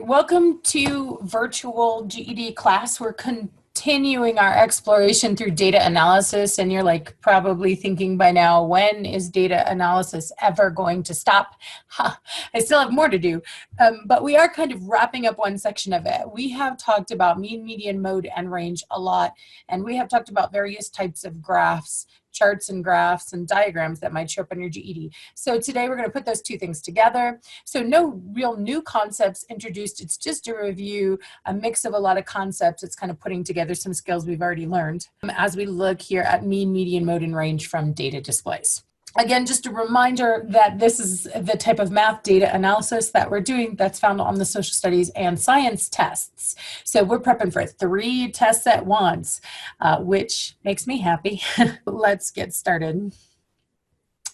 Welcome to virtual GED class. We're continuing our exploration through data analysis, and you're like probably thinking by now, when is data analysis ever going to stop? I still have more to do, but we are kind of wrapping up one section of it. We have talked about mean, median, mode, and range a lot, and we have talked about various types of graphs, charts and graphs and diagrams that might show up on your GED. So today we're going to put those two things together. So no real new concepts introduced. It's just a review, a mix of a lot of concepts. It's kind of putting together some skills we've already learned as we look here at mean, median, mode, and range from data displays. Again, just a reminder that this is the type of math data analysis that we're doing that's found on the social studies and science tests. So we're prepping for 3 tests at once, which makes me happy. Let's get started.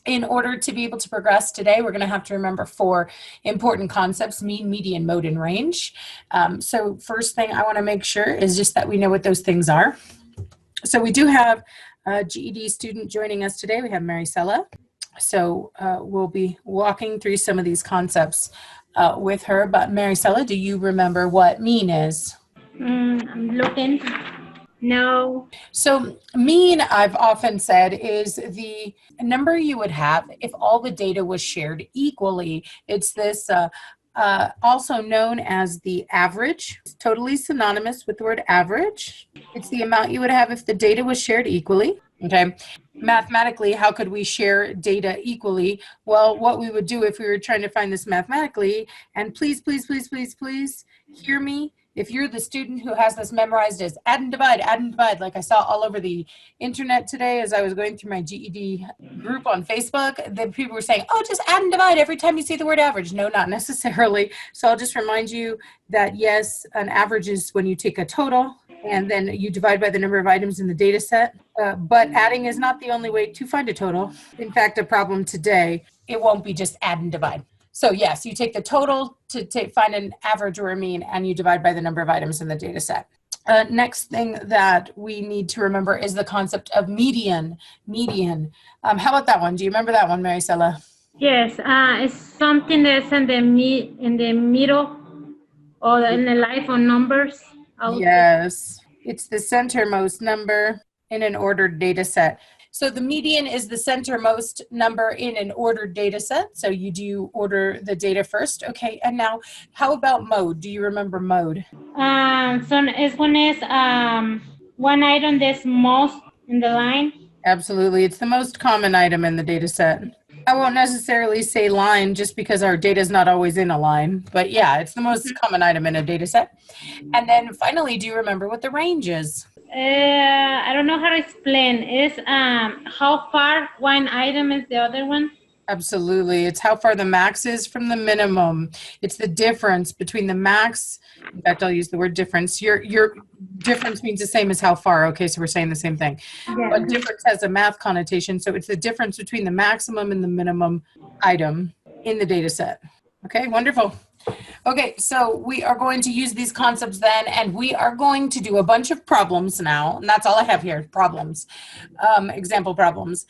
In order to be able to progress today, we're going to have to remember 4 important concepts: mean, median, mode, and range. So first thing I want to make sure is just that we know what those things are. So we do have a GED student joining us today. We have Maricela. So we'll be walking through some of these concepts with her. But Maricela, do you remember what mean is? I'm looking. No. So mean, I've often said, is the number you would have if all the data was shared equally. It's this also known as the average. It's totally synonymous with the word average. It's the amount you would have if the data was shared equally. Okay. Mathematically, how could we share data equally? Well, what we would do if we were trying to find this mathematically, and please hear me. If you're the student who has this memorized as add and divide, like I saw all over the internet today as I was going through my GED group on Facebook, the people were saying, oh, just add and divide every time you see the word average. No, not necessarily. So I'll just remind you that yes, an average is when you take a total and then you divide by the number of items in the data set. But adding is not the only way to find a total. In fact, a problem today, it won't be just add and divide. So yes, you take the total to find an average or a mean, and you divide by the number of items in the data set. Next thing that we need to remember is the concept of median. How about that one? Do you remember that one, Maricela? Yes, it's something that's in the middle or in the line of numbers. Yes, it's the centermost number in an ordered data set. So the median is the centermost number in an ordered data set. So you do order the data first. Okay, and now how about mode? Do you remember mode? So it's one item that's most in the line. Absolutely. It's the most common item in the data set. I won't necessarily say line just because our data is not always in a line, but yeah, it's the most common item in a data set. And then finally, do you remember what the range is? I don't know how to explain. It's how far one item is the other one. Absolutely. It's how far the max is from the minimum. It's the difference between the max. In fact, I'll use the word difference. Your difference means the same as how far. Okay, so we're saying the same thing. Yeah. But difference has a math connotation. So it's the difference between the maximum and the minimum item in the data set. Okay, wonderful. Okay, so we are going to use these concepts then, and we are going to do a bunch of problems now, and that's all I have here, problems, example problems,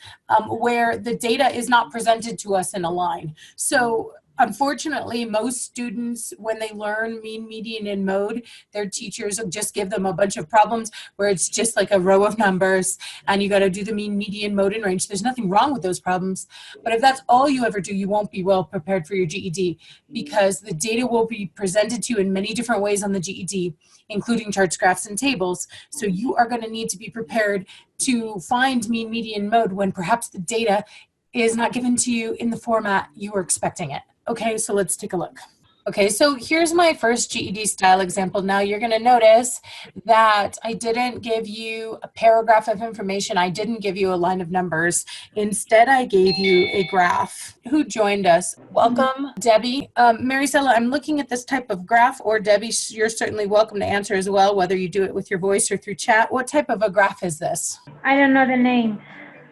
where the data is not presented to us in a line. So unfortunately, most students, when they learn mean, median, and mode, their teachers will just give them a bunch of problems where it's just like a row of numbers and you got to do the mean, median, mode, and range. There's nothing wrong with those problems, but if that's all you ever do, you won't be well prepared for your GED because the data will be presented to you in many different ways on the GED, including charts, graphs, and tables. So you are going to need to be prepared to find mean, median, mode when perhaps the data is not given to you in the format you were expecting it. Okay, so let's take a look. Okay, so here's my first GED style example. Now you're going to notice that I didn't give you a paragraph of information. I didn't give you a line of numbers. Instead, I gave you a graph. Who joined us? Welcome, Debbie. Maricela, I'm looking at this type of graph, or Debbie, you're certainly welcome to answer as well, whether you do it with your voice or through chat. What type of a graph is this? I don't know the name.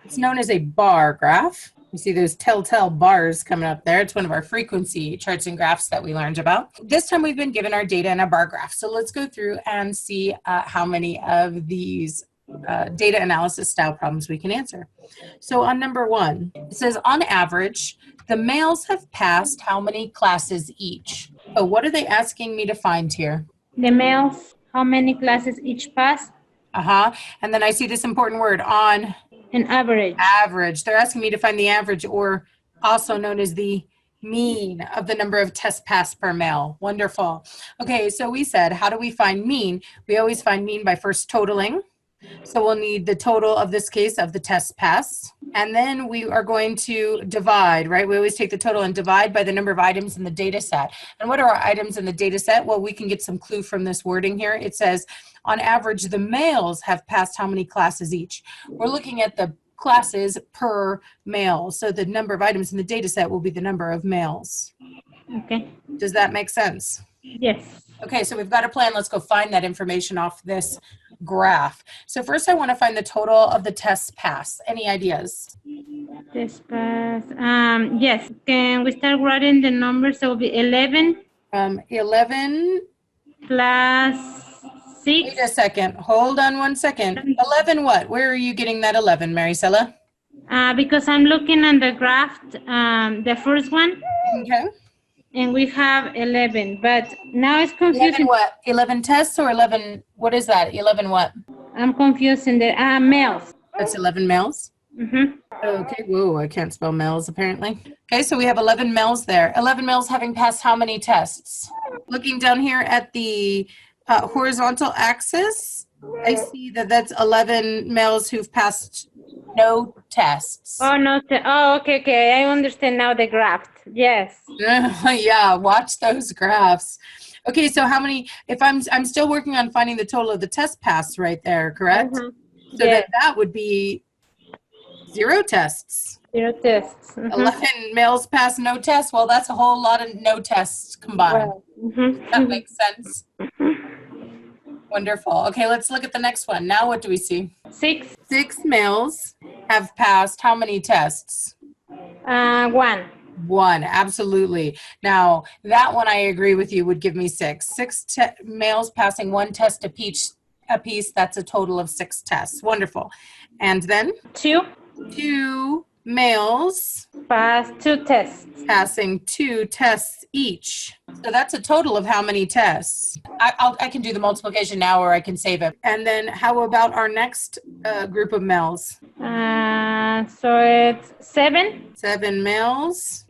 It's known as a bar graph. You see those telltale bars coming up there. It's one of our frequency charts and graphs that we learned about. This time we've been given our data in a bar graph. So let's go through and see how many of these data analysis style problems we can answer. So on number 1, it says on average, the males have passed how many classes each? So what are they asking me to find here? The males, how many classes each pass? And then I see this important word, on An average. average. They're asking me to find the average, or also known as the mean of the number of tests passed per male. Wonderful. Okay, so we said, how do we find mean? We always find mean by first totaling. So we'll need the total of this case of the tests passed. And then we are going to divide, right? We always take the total and divide by the number of items in the data set. And what are our items in the data set? Well, we can get some clue from this wording here. It says, on average, the males have passed how many classes each? We're looking at the classes per male. So the number of items in the data set will be the number of males. Okay. Does that make sense? Yes. Okay, so we've got a plan. Let's go find that information off this graph. So first I want to find the total of the tests passed. Any ideas? Test pass. Yes. Can we start writing the numbers? So it will be 11 11. plus 6. Wait a second. Hold on one second. 11 what? Where are you getting that 11, Maricela? Because I'm looking on the graph, the first one, Okay. and we have 11, but now it's 11 confusing. what? 11 tests or 11, what is that? 11 what? I'm confusing the males. That's 11 males? Mm-hmm. Okay, whoa, I can't spell males apparently. Okay, so we have 11 males there. 11 males having passed how many tests? Looking down here at the horizontal axis, I see that that's 11 males who've passed no tests. Oh, no. Okay. I understand now the graph. Yes. Yeah, watch those graphs. Okay, so how many, if I'm still working on finding the total of the test pass right there, correct? Uh-huh. So Yes. that would be 0 tests. 0 tests. Mm-hmm. 11 males pass no tests. Well, that's a whole lot of no tests combined. Wow. Mm-hmm. That makes sense. Wonderful. Okay, let's look at the next one. Now what do we see? 6. 6 males have passed how many tests? 1. 1, absolutely. Now, that one I agree with you would give me 6. 6 males passing 1 test a piece, that's a total of 6 tests. Wonderful. And then 2. 2 males Pass 2 tests. passing 2 tests each. So that's a total of how many tests? I can do the multiplication now, or I can save it. And then how about our next group of males? So it's 7. 7 males.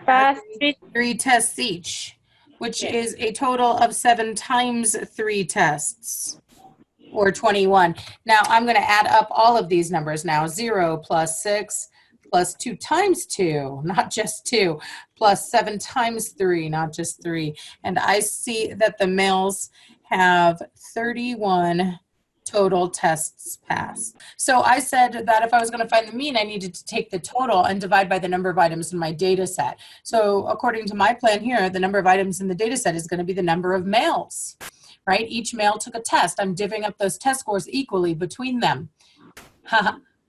Pass 3. 3 tests each, which is a total of 7 times 3 tests, or 21. Now I'm going to add up all of these numbers now. 0 plus 6 plus 2 times 2, not just 2, plus 7 times 3, not just 3. And I see that the males have 31 total tests passed. So I said that if I was going to find the mean, I needed to take the total and divide by the number of items in my data set. So according to my plan here, the number of items in the data set is going to be the number of males, right? Each male took a test. I'm divvying up those test scores equally between them.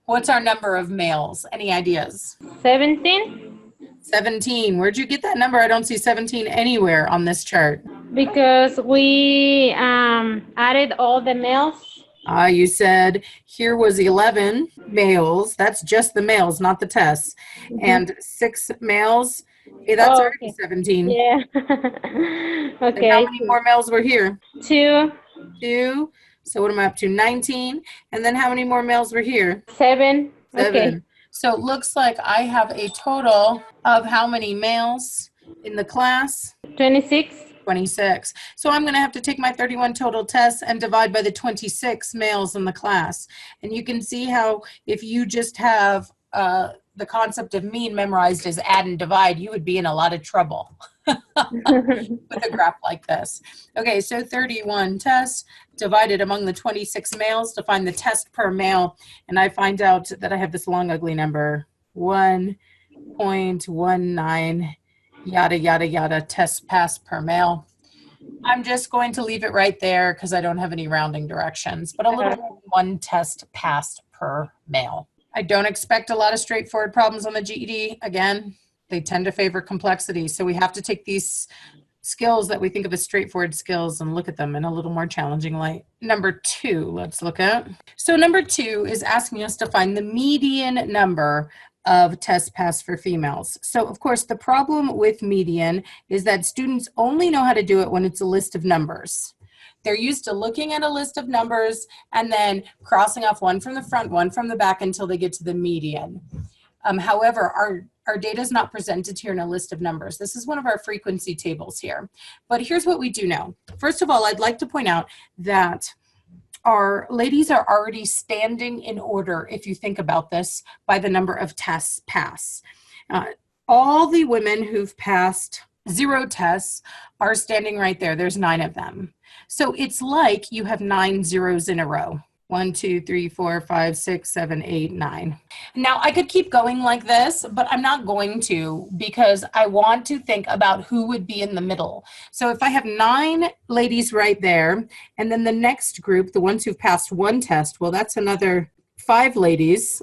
What's our number of males? Any ideas? 17. 17. Where'd you get that number? I don't see 17 anywhere on this chart. Because we added all the males. You said here was 11 males. That's just the males, not the tests. And 6 males. Hey, that's already 17. Yeah. Okay. And how many more males were here? 2. 2. So what am I up to? 19. And then how many more males were here? 7. 7. Okay. So it looks like I have a total of how many males in the class? 26. 26. So I'm going to have to take my 31 total tests and divide by the 26 males in the class. And you can see how if you just have the concept of mean memorized as add and divide, you would be in a lot of trouble with a graph like this. Okay, so 31 tests divided among the 26 males to find the test per male. And I find out that I have this long, ugly number, 1.19 yada, yada, yada, tests passed per male. I'm just going to leave it right there because I don't have any rounding directions, but a little 1 test passed per male. I don't expect a lot of straightforward problems on the GED. Again, they tend to favor complexity. So we have to take these skills that we think of as straightforward skills and look at them in a little more challenging light. Number 2, let's look at. So number 2 is asking us to find the median number of tests passed for females. So of course, the problem with median is that students only know how to do it when it's a list of numbers. They're used to looking at a list of numbers and then crossing off one from the front, one from the back until they get to the median. However, our data is not presented here in a list of numbers. This is one of our frequency tables here. But here's what we do know. First of all, I'd like to point out that our ladies are already standing in order, if you think about this, by the number of tests passed. All the women who've passed 0 tests are standing right there. There's 9 of them. So it's like you have 9 zeros in a row. 1, 2, 3, 4, 5, 6, 7, 8, 9. Now I could keep going like this, but I'm not going to because I want to think about who would be in the middle. So if I have 9 ladies right there, and then the next group, the ones who've passed 1 test, well, that's another 5 ladies.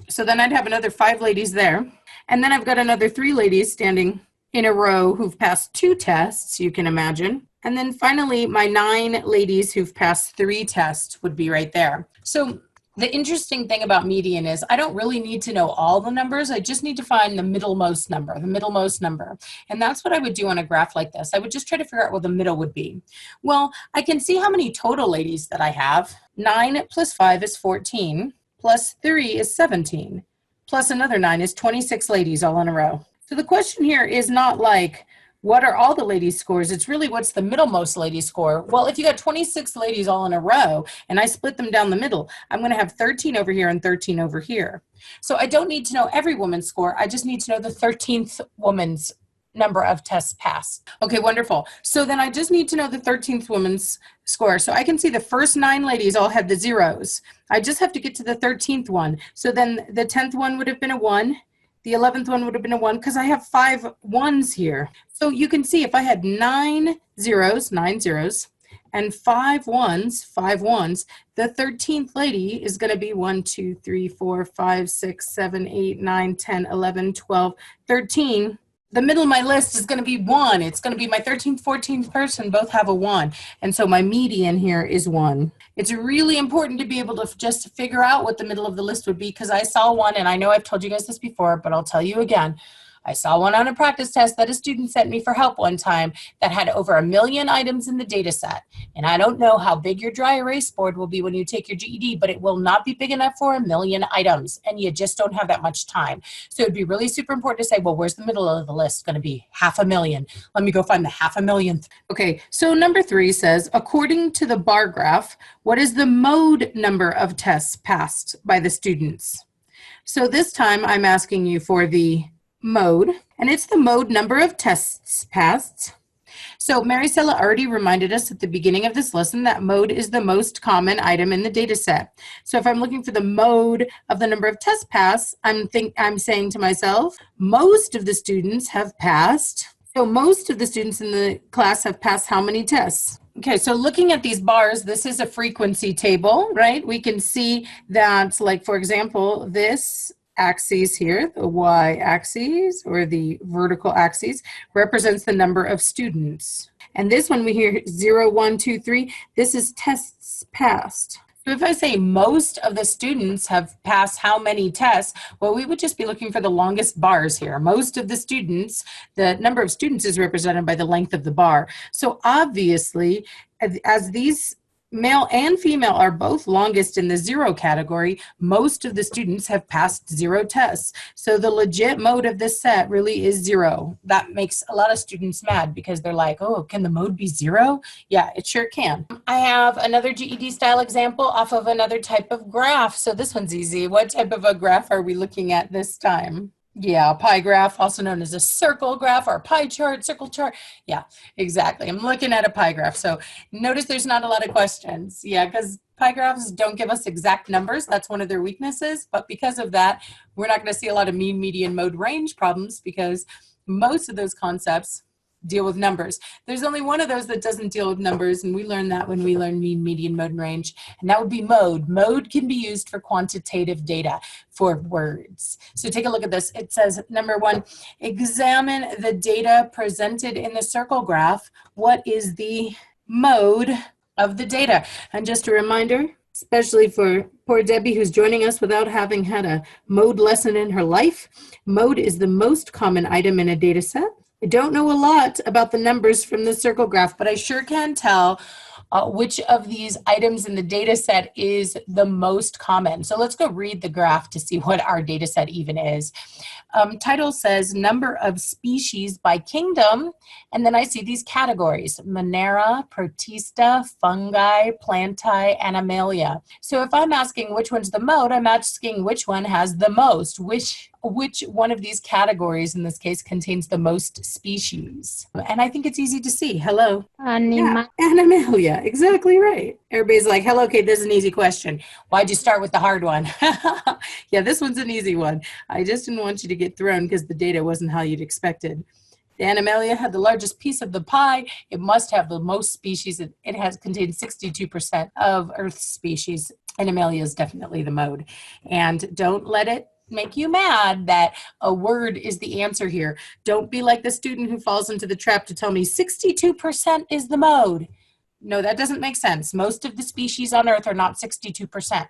So then I'd have another 5 ladies there. And then I've got another 3 ladies standing in a row who've passed 2 tests, you can imagine. And then finally, my 9 ladies who've passed 3 tests would be right there. So the interesting thing about median is I don't really need to know all the numbers. I just need to find the middlemost number, And that's what I would do on a graph like this. I would just try to figure out what the middle would be. Well, I can see how many total ladies that I have. 9 plus 5 is 14, plus 3 is 17, plus another 9 is 26 ladies all in a row. So the question here is not like, what are all the ladies' scores? It's really what's the middlemost lady score. Well, if you got 26 ladies all in a row and I split them down the middle, I'm going to have 13 over here and 13 over here. So I don't need to know every woman's score. I just need to know the 13th woman's number of tests passed. Okay, wonderful. So then I just need to know the 13th woman's score. So I can see the first 9 ladies all had the zeros. I just have to get to the 13th one. So then the 10th one would have been a 1. The 11th one would have been a 1 because I have 5 ones here. So you can see if I had 9 zeros, and 5 ones, the 13th lady is going to be 1, 2, 3, 4, 5, 6, 7, 8, 9, 10, 11, 12, 13. The middle of my list is going to be 1. It's going to be my 13th, 14th person both have a 1. And so my median here is 1. It's really important to be able to just figure out what the middle of the list would be because I saw one, and I know I've told you guys this before, but I'll tell you again. I saw one on a practice test that a student sent me for help one time that had over 1 million items in the data set. And I don't know how big your dry erase board will be when you take your GED, but it will not be big enough for 1 million items. And you just don't have that much time. So it'd be really super important to say, well, where's the middle of the list going to be? 500,000. Let me go find the 500,000th. Okay, so number 3 says, according to the bar graph, what is the mode number of tests passed by the students? So this time I'm asking you for the mode, and it's the mode number of tests passed. So Maricela already reminded us at the beginning of this lesson that mode is the most common item in the data set. So if I'm looking for the mode of the number of tests passed, I'm saying to myself, most of the students have passed. So most of the students in the class have passed how many tests? Okay, so looking at these bars, this is a frequency table, right? We can see that, like, for example, this axis here, the y-axis or the vertical axis, represents the number of students. And this one we hear 0, 1, 2, 3, this is tests passed. So if I say most of the students have passed how many tests, well, we would just be looking for the longest bars here. Most of the students, the number of students is represented by the length of the bar. So obviously, as these male and female are both longest in the 0 category, most of the students have passed 0 tests. So the legit mode of this set really is 0. That makes a lot of students mad because they're like, oh, can the mode be 0? Yeah, it sure can. I have another GED style example off of another type of graph. So this one's easy. What type of a graph are we looking at this time? Yeah, pie graph, also known as a circle graph or pie chart, circle chart. Yeah, exactly. I'm looking at a pie graph. So notice there's not a lot of questions. Yeah, because pie graphs don't give us exact numbers. That's one of their weaknesses. But because of that, we're not going to see a lot of mean, median, mode, range problems because most of those concepts deal with numbers. There's only one of those that doesn't deal with numbers, and we learn that when we learn mean, median, mode, and range, and that would be mode. Mode can be used for quantitative data for words. So take a look at this. It says, number 1, examine the data presented in the circle graph. What is the mode of the data? And just a reminder, especially for poor Debbie, who's joining us without having had a mode lesson in her life. Mode is the most common item in a data set. I don't know a lot about the numbers from the circle graph, but I sure can tell which of these items in the data set is the most common. So let's go read the graph to see what our data set even is. Title says number of species by kingdom, and then I see these categories: Monera, Protista, fungi, plantae, and Animalia. So if I'm asking which one's the mode, I'm asking which one has the most, which one of these categories in this case contains the most species. And I think it's easy to see. Hello. Yeah, Animalia, exactly right. Everybody's like, hello, Kate, this is an easy question. Why'd you start with the hard one? Yeah, this one's an easy one. I just didn't want you to get thrown because the data wasn't how you'd expected. The Animalia had the largest piece of the pie. It must have the most species. It has contained 62% of Earth's species. Animalia is definitely the mode. And don't let it make you mad that a word is the answer here. Don't be like the student who falls into the trap to tell me 62% is the mode. No, that doesn't make sense. Most of the species on Earth are not 62%.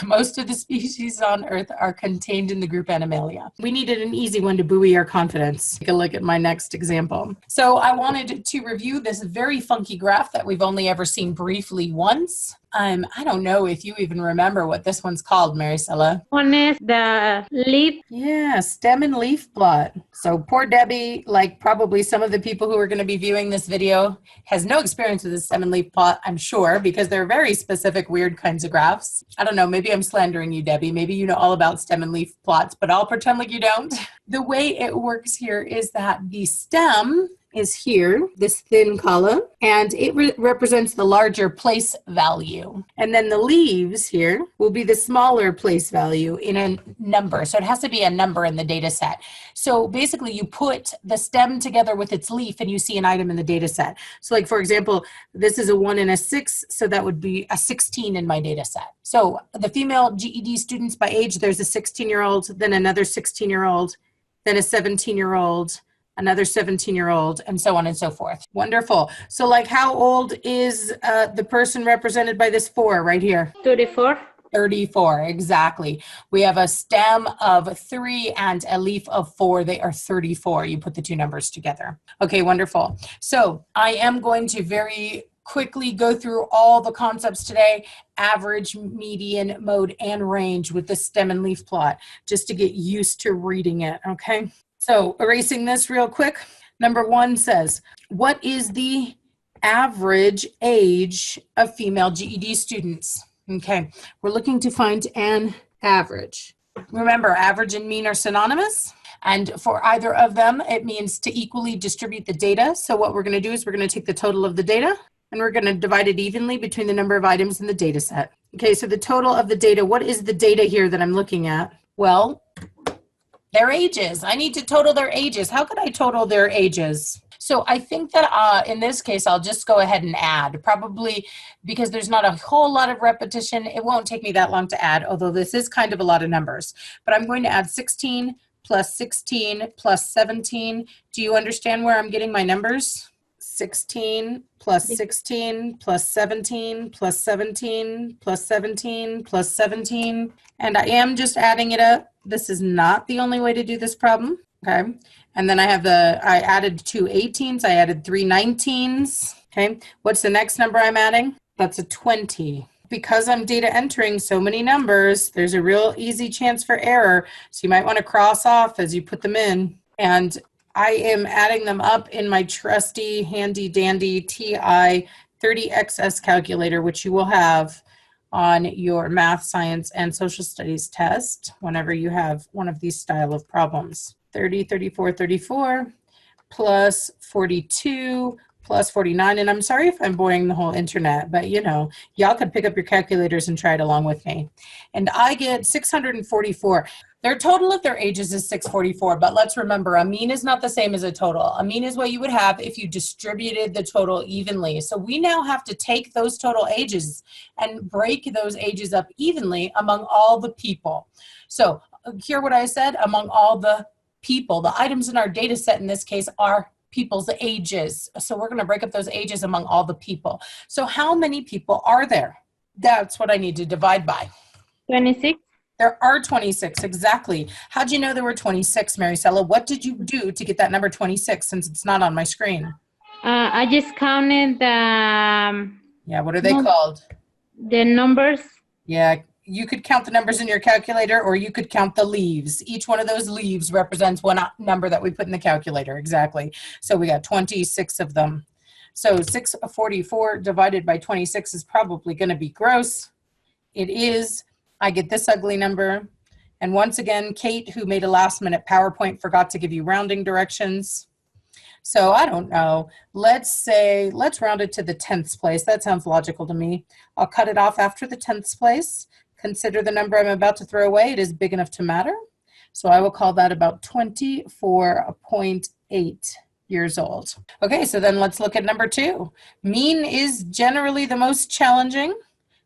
Most of the species on Earth are contained in the group Animalia. We needed an easy one to buoy our confidence. Take a look at my next example. So I wanted to review this very funky graph that we've only ever seen briefly once. I don't know if you even remember what this one's called, Maricela. One is the leaf. Yeah, stem and leaf plot. So poor Debbie, like probably some of the people who are going to be viewing this video, has no experience with the stem and leaf plot, I'm sure, because they're very specific, weird kinds of graphs. I don't know, maybe I'm slandering you, Debbie. Maybe you know all about stem and leaf plots, but I'll pretend like you don't. The way it works here is that the stem is here, this thin column, and it represents the larger place value. And then the leaves here will be the smaller place value in a number. So it has to be a number in the data set. So basically you put the stem together with its leaf and you see an item in the data set. So like, for example, this is a 1 and a 6, so that would be a 16 in my data set. So the female GED students by age, there's a 16-year-old, then another 16-year-old, then a 17-year-old, another 17-year-old, and so on and so forth. Wonderful. So like how old is the person represented by this 4 right here? 34. 34, exactly. We have a stem of 3 and a leaf of 4. They are 34. You put the two numbers together. Okay, wonderful. So I am going to very quickly go through all the concepts today: average, median, mode, and range with the stem and leaf plot, just to get used to reading it, okay? So erasing this real quick, number 1 says, what is the average age of female GED students? Okay, we're looking to find an average. Remember, average and mean are synonymous, and for either of them, it means to equally distribute the data. So what we're going to do is we're going to take the total of the data, and we're going to divide it evenly between the number of items in the data set. Okay, so the total of the data, what is the data here that I'm looking at? Well, their ages. I need to total their ages. How could I total their ages? So I think that in this case, I'll just go ahead and add, probably because there's not a whole lot of repetition. It won't take me that long to add, although this is kind of a lot of numbers. But I'm going to add 16 plus 16 plus 17. Do you understand where I'm getting my numbers? 16 plus 16 plus 17 plus 17 plus 17 plus 17. And I am just adding it up. This is not the only way to do this problem, okay? And then I added 2 18s, I added 3 19s, okay? What's the next number I'm adding? That's a 20. Because I'm data entering so many numbers, there's a real easy chance for error. So you might want to cross off as you put them in. And I am adding them up in my trusty, handy dandy TI 30XS calculator, which you will have on your math, science, and social studies test whenever you have one of these style of problems. 30, 34, 34, plus 42, plus 49. And I'm sorry if I'm boring the whole internet, but you know, y'all could pick up your calculators and try it along with me. And I get 644. Their total of their ages is 644, but let's remember, a mean is not the same as a total. A mean is what you would have if you distributed the total evenly. So we now have to take those total ages and break those ages up evenly among all the people. So hear what I said, among all the people. The items in our data set in this case are people's ages. So we're going to break up those ages among all the people. So how many people are there? That's what I need to divide by. 26. There are 26, exactly. How'd you know there were 26, Maricela? What did you do to get that number 26 since it's not on my screen? I just counted Yeah, what are they called? the numbers. Yeah, you could count the numbers in your calculator, or you could count the leaves. Each one of those leaves represents one number that we put in the calculator, exactly. So we got 26 of them. So 644 divided by 26 is probably going to be gross. It is. I get this ugly number. And once again, Kate, who made a last-minute PowerPoint, forgot to give you rounding directions. So I don't know. Let's round it to the 10th place. That sounds logical to me. I'll cut it off after the 10th place. Consider the number I'm about to throw away. It is big enough to matter. So I will call that about 24.8 years old. Okay, so then let's look at number 2. Mean is generally the most challenging,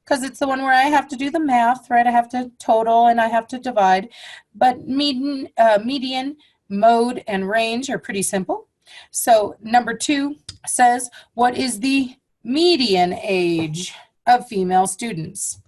because it's the one where I have to do the math, right? I have to total and I have to divide. But median, mode, and range are pretty simple. So number 2 says, what is the median age of female students?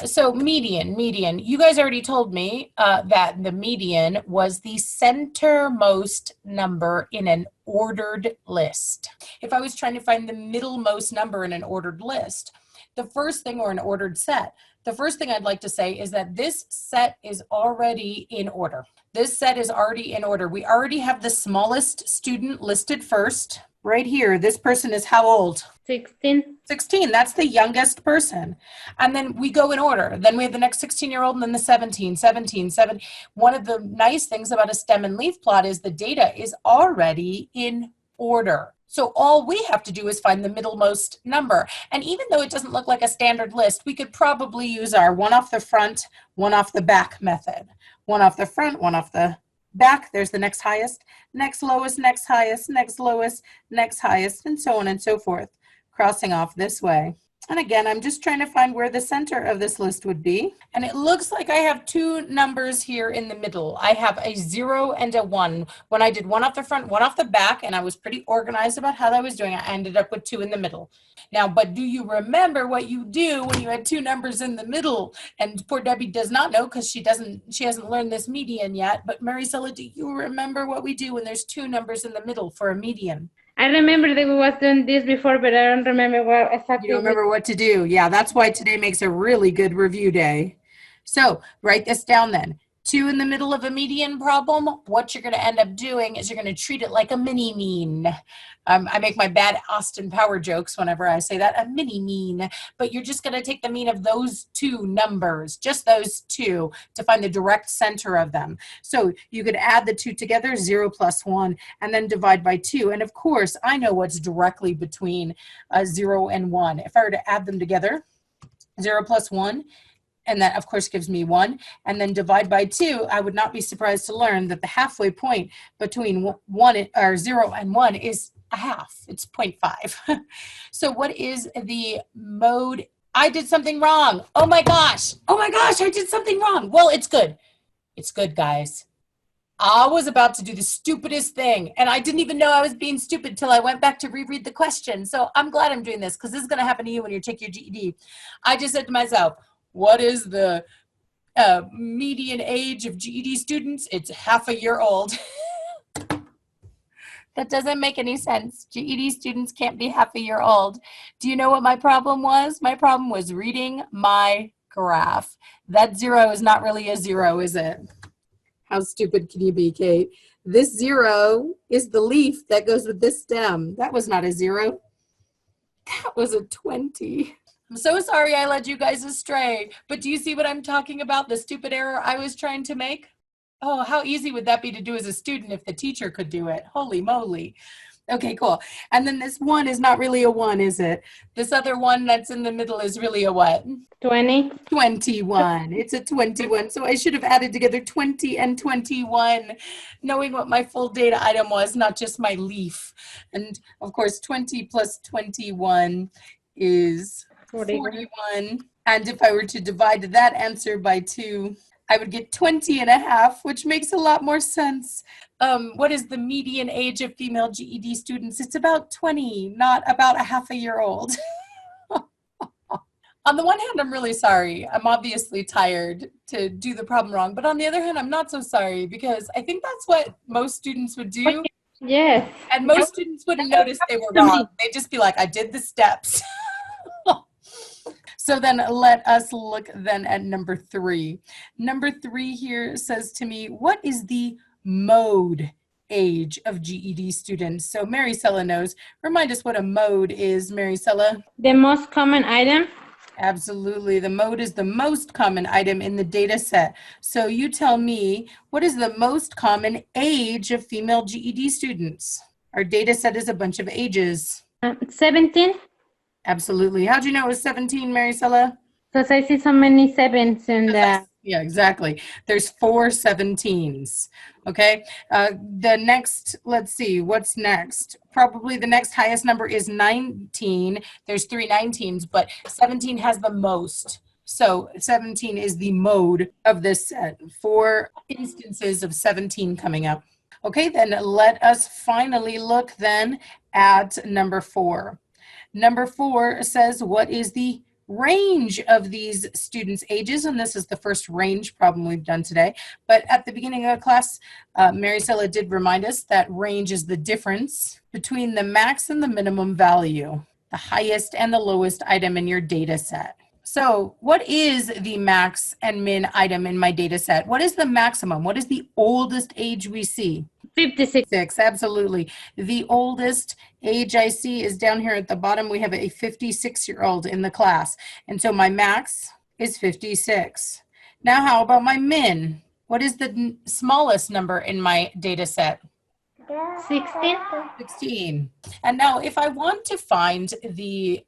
So median, you guys already told me that the median was the centermost number in an ordered list. If I was trying to find the middlemost number in an ordered list, the first thing, or an ordered set, the first thing I'd like to say is that this set is already in order. This set is already in order. We already have the smallest student listed first. Right here, this person is how old? 16. 16, that's the youngest person. And then we go in order. Then we have the next 16-year-old and then the 17. One of the nice things about a stem and leaf plot is the data is already in order. So all we have to do is find the middlemost number. And even though it doesn't look like a standard list, we could probably use our one off the front, one off the back method. One off the front, one off the back. There's the next highest, next lowest, next highest, next lowest, next highest, and so on and so forth, crossing off this way. And again, I'm just trying to find where the center of this list would be. And it looks like I have 2 numbers here in the middle. I have a 0 and a 1. When I did one off the front, one off the back, and I was pretty organized about how I was doing, I ended up with 2 in the middle. Now, but do you remember what you do when you had 2 numbers in the middle? And poor Debbie does not know because she hasn't learned this median yet. But Maricela, do you remember what we do when there's 2 numbers in the middle for a median? I remember that we was doing this before, but I don't remember what exactly. You don't remember what to do. Yeah, that's why today makes a really good review day. So write this down then. 2 in the middle of a median problem, what you're going to end up doing is you're going to treat it like a mini mean. I make my bad Austin Power jokes whenever I say that, a mini mean, but you're just going to take the mean of those 2 numbers, just those 2, to find the direct center of them. So you could add the 2 together, 0 plus 1, and then divide by 2. And of course, I know what's directly between 0 and 1. If I were to add them together, 0 plus 1, and that of course gives me 1, and then divide by 2, I would not be surprised to learn that the halfway point between 0 and 1 is a half. It's 0.5. So what is the mode? I did something wrong. Oh my gosh, I did something wrong. Well, it's good. It's good, guys. I was about to do the stupidest thing, and I didn't even know I was being stupid till I went back to reread the question. So I'm glad I'm doing this, because this is going to happen to you when you take your GED. I just said to myself, what is the median age of GED students? It's half a year old. That doesn't make any sense. GED students can't be half a year old. Do you know what my problem was? My problem was reading my graph. That 0 is not really a 0, is it? How stupid can you be, Kate? This 0 is the leaf that goes with this stem. That was not a 0. That was a 20. I'm so sorry I led you guys astray, but do you see what I'm talking about? The stupid error I was trying to make? Oh, how easy would that be to do as a student if the teacher could do it? Holy moly. Okay, cool. And then this 1 is not really a 1, is it? This other 1 that's in the middle is really a what? 20. 21. It's a 21. So I should have added together 20 and 21, knowing what my full data item was, not just my leaf. And of course, 20 plus 21 is 41. And if I were to divide that answer by 2, I would get 20 and a half, which makes a lot more sense. What is the median age of female GED students? It's about 20, not about a half a year old. On the one hand, I'm really sorry. I'm obviously tired to do the problem wrong. But on the other hand, I'm not so sorry because I think that's what most students would do. Yes. And most students wouldn't notice they were wrong. They'd just be like, I did the steps. So then let us look then at number 3. Number 3 here says to me, what is the mode age of GED students? So Maricela knows. Remind us what a mode is, Maricela. The most common item. Absolutely. The mode is the most common item in the data set. So you tell me, what is the most common age of female GED students? Our data set is a bunch of ages. 17. Absolutely. How'd you know it was 17, Maricela? Because I see so many sevens in the... Yeah, exactly. There's 4 17s. Okay. The next, let's see, what's next? Probably the next highest number is 19. There's 3 19s, but 17 has the most. So 17 is the mode of this set. 4 instances of 17 coming up. Okay, then let us finally look then at number 4. Number 4 says, what is the range of these students' ages? And this is the first range problem we've done today. But at the beginning of the class, Maricela did remind us that range is the difference between the max and the minimum value, the highest and the lowest item in your data set. So what is the max and min item in my data set? What is the maximum? What is the oldest age we see? 56. Absolutely. The oldest age I see is down here at the bottom. We have a 56-year-old in the class. And so my max is 56. Now, how about my min? What is the smallest number in my data set? 16. 16. And now if I want to find the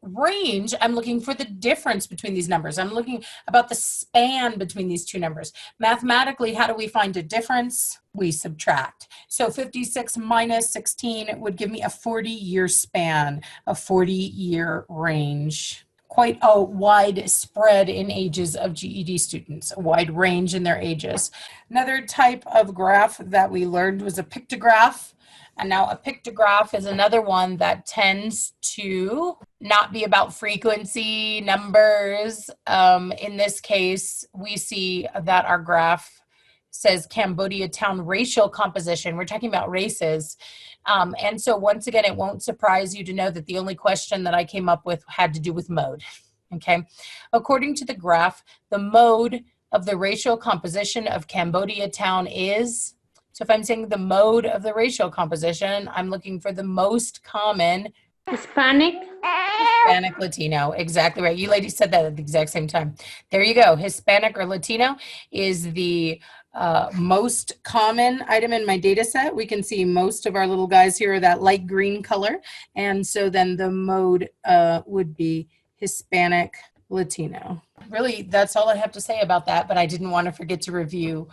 range, I'm looking for the difference between these numbers. I'm looking about the span between these two numbers. Mathematically, how do we find a difference? We subtract. So 56 minus 16 would give me a 40-year span, a 40-year range. Quite a wide spread in ages of GED students, a wide range in their ages. Another type of graph that we learned was a pictograph. And now a pictograph is another one that tends to not be about frequency, numbers. In this case, we see that our graph says Cambodia town racial composition. We're talking about races. And so once again, it won't surprise you to know that the only question that I came up with had to do with mode. Okay. According to the graph, the mode of the racial composition of Cambodia town is... So if I'm saying the mode of the racial composition, I'm looking for the most common Hispanic. Hispanic Latino. Exactly right. You ladies said that at the exact same time. There you go. Hispanic or Latino is the most common item in my data set. We can see most of our little guys here are that light green color. And so then the mode would be Hispanic Latino. Really, that's all I have to say about that, but I didn't want to forget to review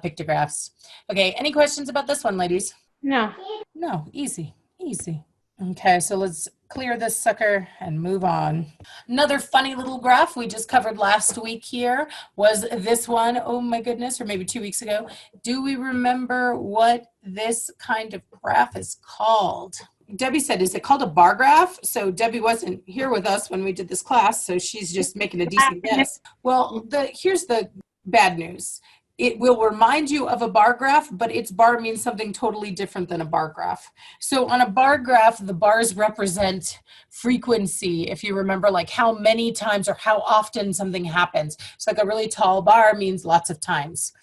pictographs. Okay, any questions about this one, ladies? No. No, easy, easy. Okay, so let's clear this sucker and move on. Another funny little graph we just covered last week here was this one. Oh my goodness, or maybe 2 weeks ago. Do we remember what this kind of graph is called? Debbie said, is it called a bar graph? So Debbie wasn't here with us when we did this class, so she's just making a decent guess. Well, here's the bad news. It will remind you of a bar graph, but its bar means something totally different than a bar graph. So on a bar graph, the bars represent frequency. If you remember, like how many times or how often something happens. So like a really tall bar means lots of times.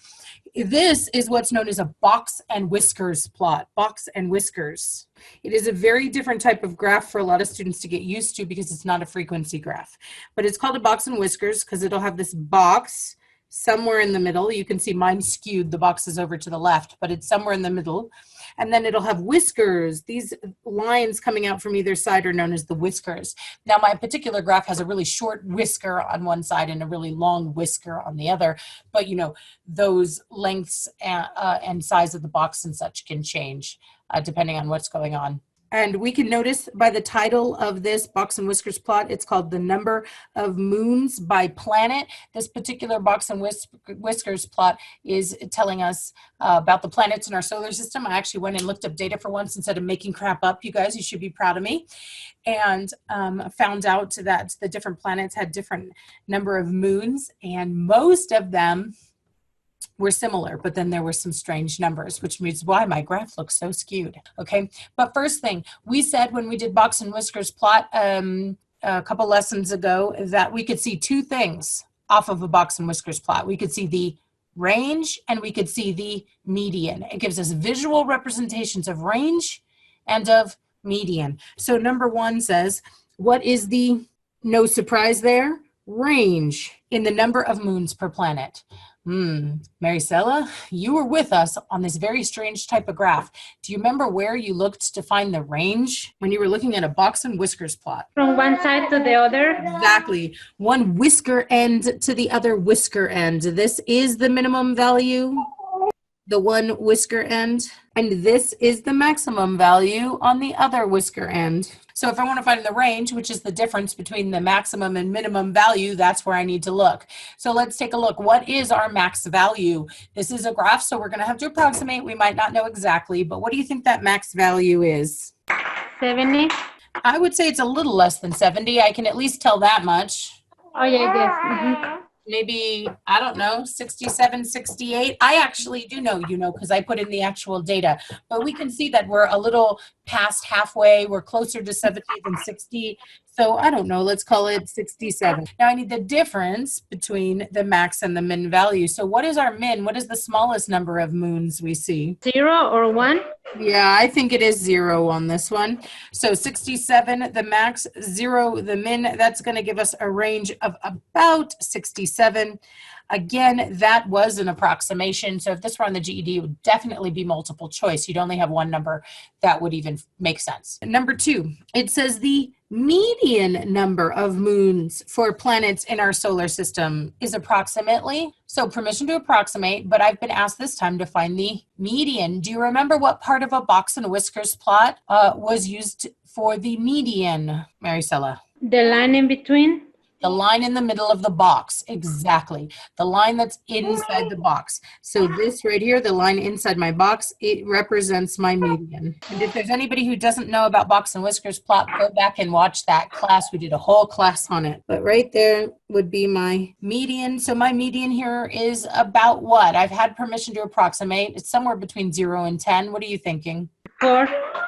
This is what's known as a box and whiskers plot, box and whiskers. It is a very different type of graph for a lot of students to get used to because it's not a frequency graph. But it's called a box and whiskers because it'll have this box somewhere in the middle. You can see mine skewed, the box is over to the left, but it's somewhere in the middle. And then it'll have whiskers. These lines coming out from either side are known as the whiskers. Now my particular graph has a really short whisker on one side and a really long whisker on the other. But you know, those lengths and size of the box and such can change depending on what's going on. And we can notice by the title of this box and whiskers plot, it's called the number of moons by planet. This particular box and whiskers plot is telling us about the planets in our solar system. I actually went and looked up data for once instead of making crap up. You guys, you should be proud of me. And found out that the different planets had different number of moons, and most of them were similar, but then there were some strange numbers, which means why my graph looks so skewed. Okay, but first thing, we said when we did box and whiskers plot a couple lessons ago that we could see two things off of a box and whiskers plot. We could see the range and we could see the median. It gives us visual representations of range and of median. So number one says, what is the, no surprise there, range in the number of moons per planet? Maricela, you were with us on this very strange type of graph. Do you remember where you looked to find the range when you were looking at a box and whiskers plot? From one side to the other. Exactly. One whisker end to the other whisker end. This is the minimum value, the one whisker end, and this is the maximum value on the other whisker end. So if I want to find the range, which is the difference between the maximum and minimum value, that's where I need to look. So let's take a look. What is our max value? This is a graph, so we're going to have to approximate. We might not know exactly, but what do you think that max value is? 70. I would say it's a little less than 70. I can at least tell that much. Oh, yeah, yes. Maybe, I don't know, 67, 68. I actually do know, because I put in the actual data. But we can see that we're a little past halfway. We're closer to 70 than 60. So I don't know, let's call it 67. Now I need the difference between the max and the min value. So what is our min? What is the smallest number of moons we see? 0 or 1? Yeah, I think it is 0 on this one. So 67, the max, 0, the min, that's going to give us a range of about 67. Again, that was an approximation. So if this were on the GED, it would definitely be multiple choice. You'd only have one number that would even make sense. Number 2, it says the median number of moons for planets in our solar system is approximately. So permission to approximate, but I've been asked this time to find the median. Do you remember what part of a box and whiskers plot was used for the median, Maricela? The line in between? The line in the middle of the box, exactly. The line that's inside the box. So this right here, the line inside my box, it represents my median. And if there's anybody who doesn't know about box and whiskers plot, go back and watch that class. We did a whole class on it. But right there would be my median. So my median here is about what? I've had permission to approximate. It's somewhere between 0 and 10. What are you thinking? 4.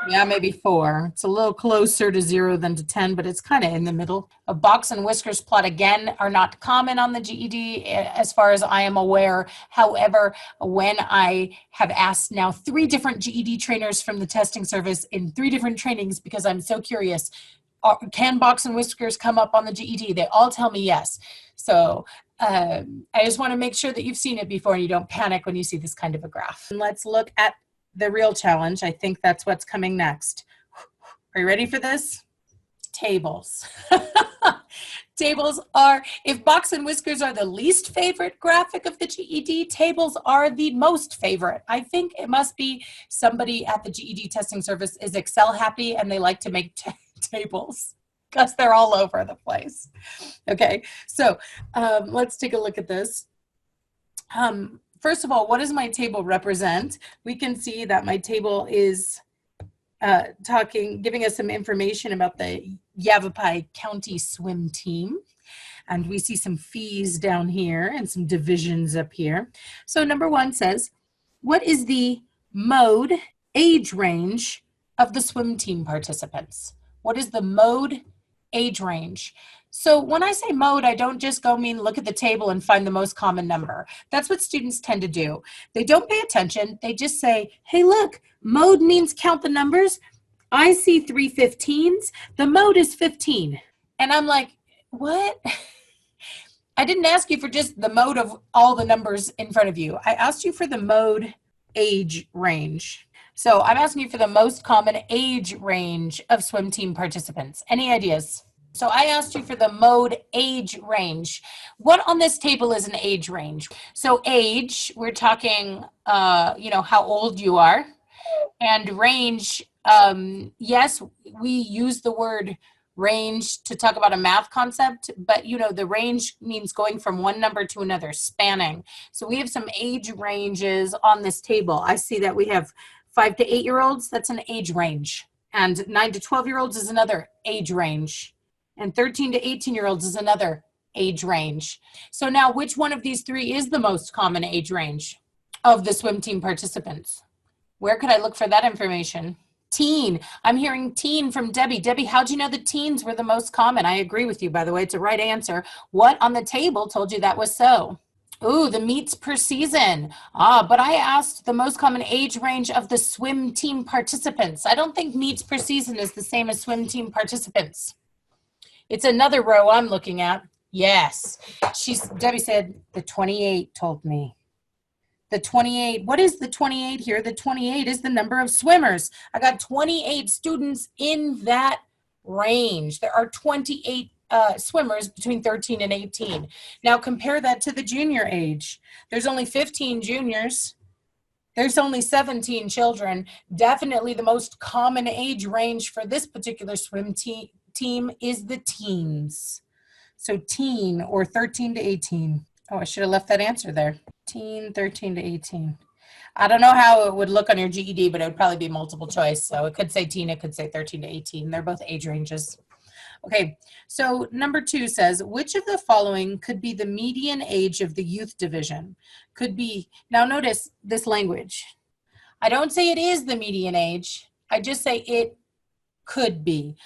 Yeah, maybe 4. It's a little closer to 0 than to 10, but it's kind of in the middle. A box and whiskers plot, again, are not common on the GED as far as I am aware. However, when I have asked now 3 different GED trainers from the testing service in 3 different trainings, because I'm so curious, can box and whiskers come up on the GED? They all tell me yes. So I just want to make sure that you've seen it before and you don't panic when you see this kind of a graph. And let's look at the real challenge. I think that's what's coming next. Are you ready for this? Tables. Tables are, if box and whiskers are the least favorite graphic of the GED, tables are the most favorite. I think it must be somebody at the GED testing service is Excel happy and they like to make tables because they're all over the place. Okay, so let's take a look at this. First of all, what does my table represent? We can see that my table is giving us some information about the Yavapai County swim team. And we see some fees down here and some divisions up here. So number 1 says, what is the mode age range of the swim team participants? What is the mode age range? So when I say mode, I don't just look at the table and find the most common number. That's what students tend to do. They don't pay attention. They just say, hey, look, mode means count the numbers. I see 3 15s. The mode is 15. And I'm like, what? I didn't ask you for just the mode of all the numbers in front of you. I asked you for the mode age range. So I'm asking you for the most common age range of swim team participants. Any ideas? So I asked you for the mode age range. What on this table is an age range? So age, we're talking, how old you are. And range, Yes, we use the word range to talk about a math concept, but you know, the range means going from one number to another, spanning. So we have some age ranges on this table. I see that we have 5 to 8-year-olds, that's an age range. And 9 to 12-year-olds is another age range. And 13 to 18-year-olds is another age range. So now which one of these three is the most common age range of the swim team participants? Where could I look for that information? Teen. I'm hearing teen from Debbie. Debbie, how'd you know the teens were the most common? I agree with you, by the way. It's a right answer. What on the table told you that was so? Ooh, the meets per season. But I asked the most common age range of the swim team participants. I don't think meets per season is the same as swim team participants. It's another row I'm looking at. Yes. Debbie said the 28 told me. The 28, what is the 28 here? The 28 is the number of swimmers. I got 28 students in that range. There are 28 swimmers between 13 and 18. Now compare that to the junior age. There's only 15 juniors. There's only 17 children. Definitely the most common age range for this particular swim team is the teens. So teen or 13 to 18. Oh, I should have left that answer there. Teen, 13 to 18. I don't know how it would look on your GED, but it would probably be multiple choice. So it could say teen, it could say 13 to 18. They're both age ranges. Okay, so number 2 says, which of the following could be the median age of the youth division? Could be, now notice this language. I don't say it is the median age. I just say it could be.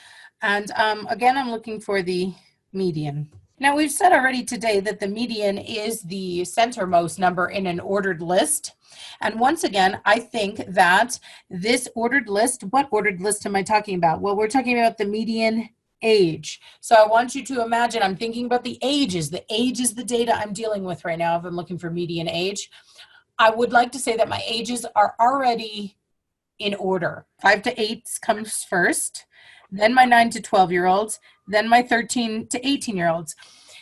And again, I'm looking for the median. Now, we've said already today that the median is the centermost number in an ordered list. And once again, I think that this ordered list, what ordered list am I talking about? Well, we're talking about the median age. So I want you to imagine I'm thinking about the ages. The age is the data I'm dealing with right now if I'm looking for median age. I would like to say that my ages are already in order. 5 to 8 comes first, then my 9 to 12-year-olds, then my 13 to 18-year-olds.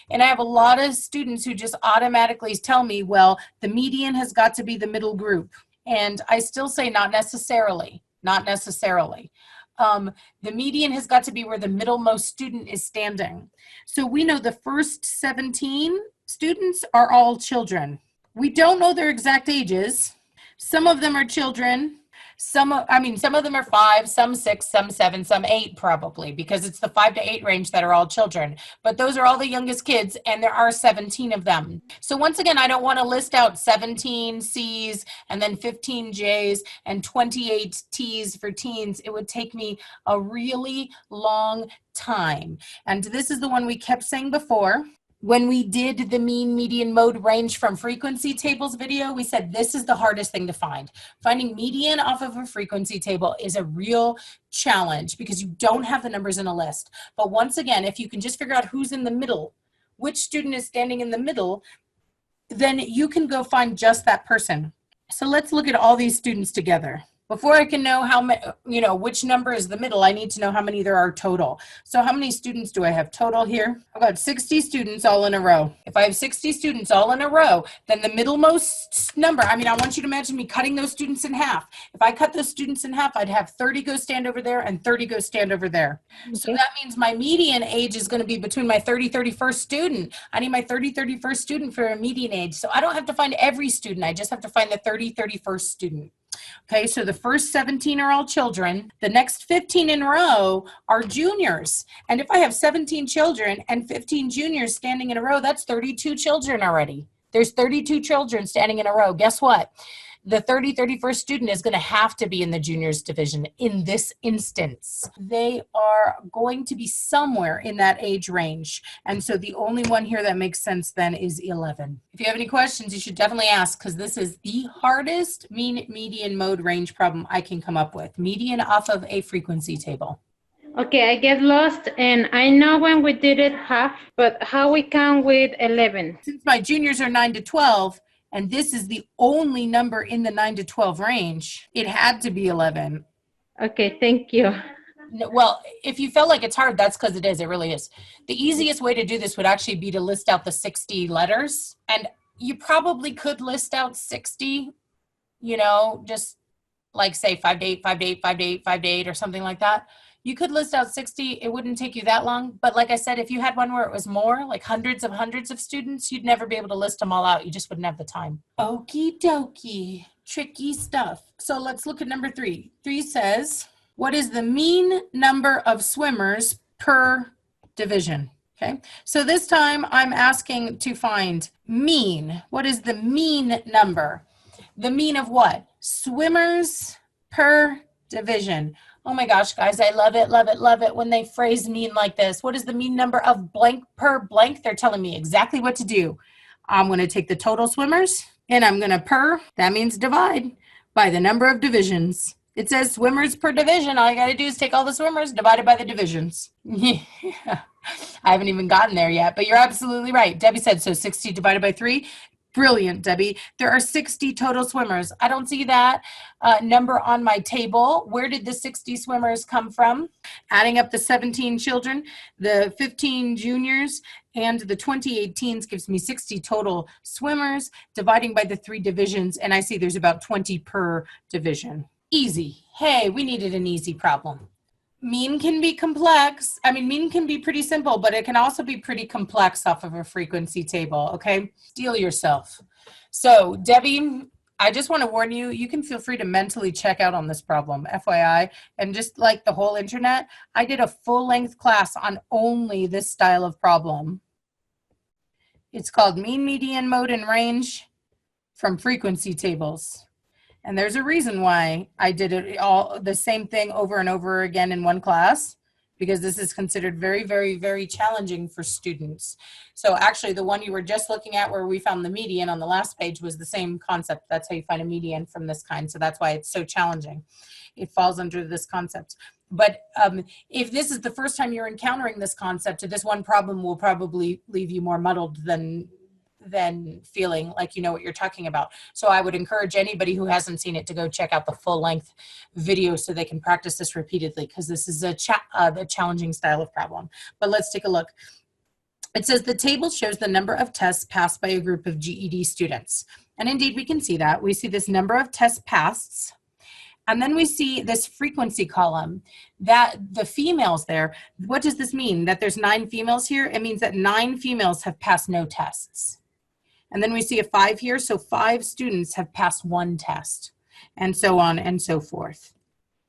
And I have a lot of students who just automatically tell me, well, the median has got to be the middle group. And I still say not necessarily, not necessarily. The median has got to be where the middlemost student is standing. So we know the first 17 students are all children. We don't know their exact ages. Some of them are children. Some of them are 5, some 6, some 7, some 8 probably, because it's the 5 to 8 range that are all children. But those are all the youngest kids, and there are 17 of them. So once again, I don't want to list out 17 C's and then 15 J's and 28 T's for teens. It would take me a really long time. And this is the one we kept saying before. When we did the mean, median, mode, range from frequency tables video, we said this is the hardest thing to find. Finding median off of a frequency table is a real challenge because you don't have the numbers in a list. But once again, if you can just figure out who's in the middle, which student is standing in the middle, then you can go find just that person. So let's look at all these students together. Before I can know how many, which number is the middle, I need to know how many there are total. So how many students do I have total here? I've got 60 students all in a row. If I have 60 students all in a row, then the middlemost number, I want you to imagine me cutting those students in half. If I cut those students in half, I'd have 30 go stand over there and 30 go stand over there. Okay. So that means my median age is going to be between my 31st student. I need my 31st student for a median age. So I don't have to find every student. I just have to find the 31st student. Okay, so the first 17 are all children. The next 15 in a row are juniors. And if I have 17 children and 15 juniors standing in a row, that's 32 children already. There's 32 children standing in a row. Guess what? The 31st student is going to have to be in the juniors division in this instance. They are going to be somewhere in that age range. And so the only one here that makes sense then is 11. If you have any questions, you should definitely ask because this is the hardest mean, median, mode, range problem I can come up with. Median off of a frequency table. Okay, I get lost and I know when we did it half, but how we count with 11? Since my juniors are 9 to 12, and this is the only number in the 9 to 12 range, it had to be 11. Okay, thank you. Well, if you felt like it's hard, that's because it is. It really is. The easiest way to do this would actually be to list out the 60 letters. And you probably could list out 60, just like say 5 to 8, 5 to 8, 5 to 8, 5 to 8, or something like that, you could list out 60. It wouldn't take you that long. But like I said, if you had one where it was more, like hundreds of students, you'd never be able to list them all out. You just wouldn't have the time. Okie dokie, tricky stuff. So let's look at number 3. 3 says, what is the mean number of swimmers per division? Okay, so this time I'm asking to find mean. What is the mean number? The mean of what? Swimmers per division. Oh my gosh, guys, I love it, love it, love it when they phrase mean like this. What is the mean number of blank per blank? They're telling me exactly what to do. I'm going to take the total swimmers and I'm going to that means divide by the number of divisions. It says swimmers per division. All you got to do is take all the swimmers divided by the divisions. Yeah. I haven't even gotten there yet, but you're absolutely right. Debbie said, so 60 divided by 3. Brilliant, Debbie. There are 60 total swimmers. I don't see that number on my table. Where did the 60 swimmers come from? Adding up the 17 children, the 15 juniors, and the 28 teens gives me 60 total swimmers, dividing by the 3 divisions, and I see there's about 20 per division. Easy. Hey, we needed an easy problem. Mean can be complex. I mean, mean can be pretty simple, but it can also be pretty complex off of a frequency table, okay? Steel yourself. So, Debbie, I just want to warn you, you can feel free to mentally check out on this problem, FYI. And just like the whole internet, I did a full-length class on only this style of problem. It's called Mean, Median, Mode, and Range from Frequency Tables. And there's a reason why I did it all the same thing over and over again in one class, because this is considered very, very, very challenging for students. So actually the one you were just looking at where we found the median on the last page was the same concept. That's how you find a median from this kind. So that's why it's so challenging. It falls under this concept. But if this is the first time you're encountering this concept, this one problem will probably leave you more muddled than feeling like you know what you're talking about. So I would encourage anybody who hasn't seen it to go check out the full-length video so they can practice this repeatedly, because this is a challenging style of problem. But let's take a look. It says the table shows the number of tests passed by a group of GED students. And indeed, we can see that. We see this number of tests passed. And then we see this frequency column, that the females there. What does this mean? That there's 9 females here? It means that 9 females have passed no tests. And then we see a 5 here, so 5 students have passed 1 test, and so on and so forth.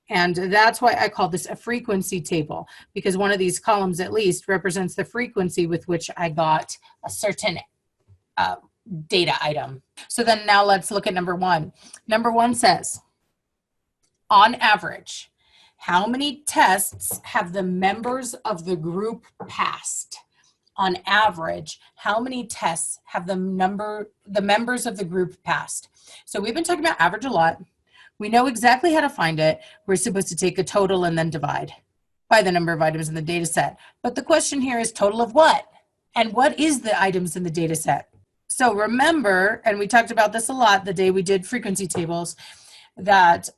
And that's why I call this a frequency table, because one of these columns at least represents the frequency with which I got a certain data item. So then now let's look at number 1. Number 1 says, on average, how many tests have the members of the group passed? On average, how many tests have the members of the group passed? So we've been talking about average a lot. We know exactly how to find it. We're supposed to take a total and then divide by the number of items in the data set. But the question here is total of what? And what is the items in the data set? So remember, and we talked about this a lot the day we did frequency tables, that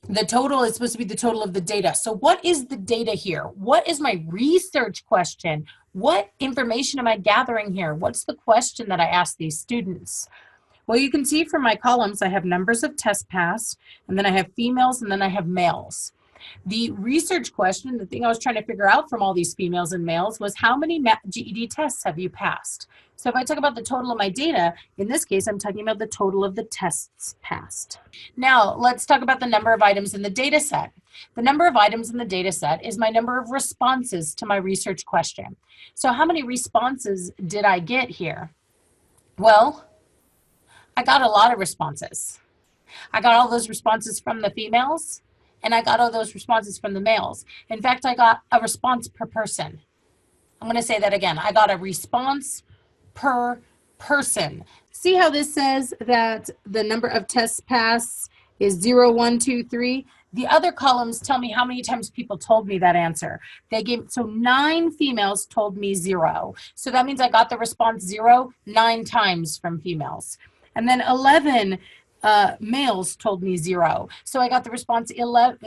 the total is supposed to be the total of the data. So what is the data here? What is my research question? What information am I gathering here? What's the question that I ask these students? Well, you can see from my columns, I have numbers of tests passed, and then I have females, and then I have males. The research question, the thing I was trying to figure out from all these females and males was how many GED tests have you passed? So if I talk about the total of my data, in this case, I'm talking about the total of the tests passed. Now, let's talk about the number of items in the data set. The number of items in the data set is my number of responses to my research question. So how many responses did I get here? Well, I got a lot of responses. I got all those responses from the females, and I got all those responses from the males. In fact, I got a response per person. I'm going to say that again. I got a response per person. See how this says that the number of tests passed is 0, 1, 2, 3? The other columns tell me how many times people told me that answer. So 9 females told me 0. So that means I got the response 0 9 times from females. And then 11 males told me 0. So I got the response 0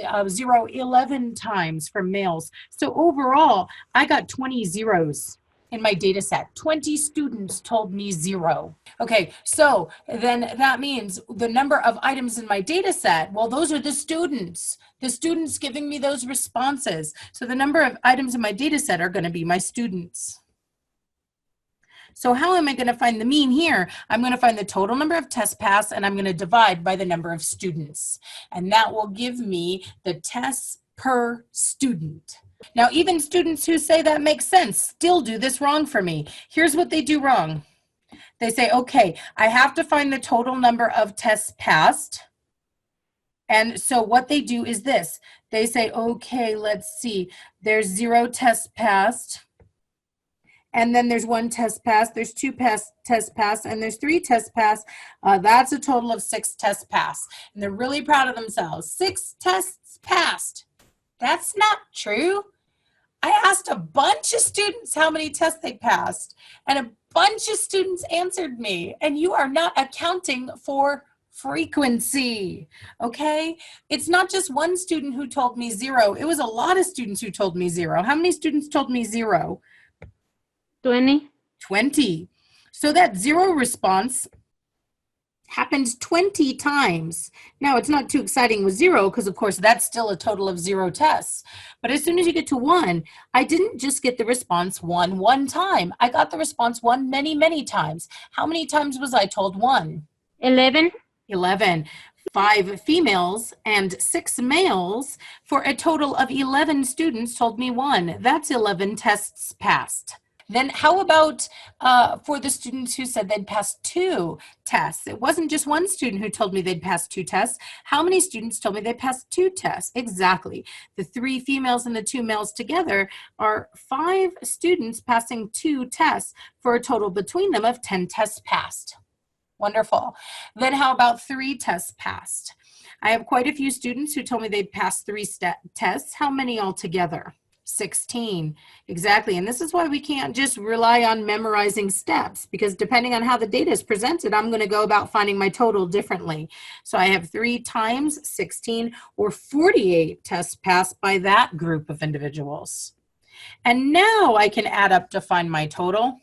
11 times from males. So overall, I got 20 zeros in my data set. 20 students told me 0. Okay, so then that means the number of items in my data set, well, those are the students giving me those responses. So the number of items in my data set are going to be my students. So how am I going to find the mean here? I'm going to find the total number of tests passed, and I'm going to divide by the number of students. And that will give me the tests per student. Now, even students who say that makes sense still do this wrong for me. Here's what they do wrong. They say, okay, I have to find the total number of tests passed. And so what they do is this. They say, okay, let's see. There's 0 tests passed. And then there's 1 test pass, there's 2 tests pass, and there's 3 tests pass. That's a total of 6 tests pass. And they're really proud of themselves. 6 tests passed. That's not true. I asked a bunch of students how many tests they passed, and a bunch of students answered me, and you are not accounting for frequency, okay? It's not just one student who told me 0. It was a lot of students who told me 0. How many students told me 0? 20. 20. So that 0 response happens 20 times. Now, it's not too exciting with 0 because, of course, that's still a total of 0 tests. But as soon as you get to 1, I didn't just get the response 1 one time. I got the response 1 many, many times. How many times was I told 1? 11. 11. 5 females and 6 males for a total of 11 students told me 1. That's 11 tests passed. Then how about for the students who said they'd passed 2 tests? It wasn't just one student who told me they'd passed 2 tests. How many students told me they passed 2 tests? Exactly. The 3 females and the 2 males together are 5 students passing 2 tests for a total between them of 10 tests passed. Wonderful. Then how about 3 tests passed? I have quite a few students who told me they'd passed 3 tests. How many altogether? 16. Exactly. And this is why we can't just rely on memorizing steps, because depending on how the data is presented, I'm going to go about finding my total differently. So I have 3 times 16 or 48 tests passed by that group of individuals. And now I can add up to find my total.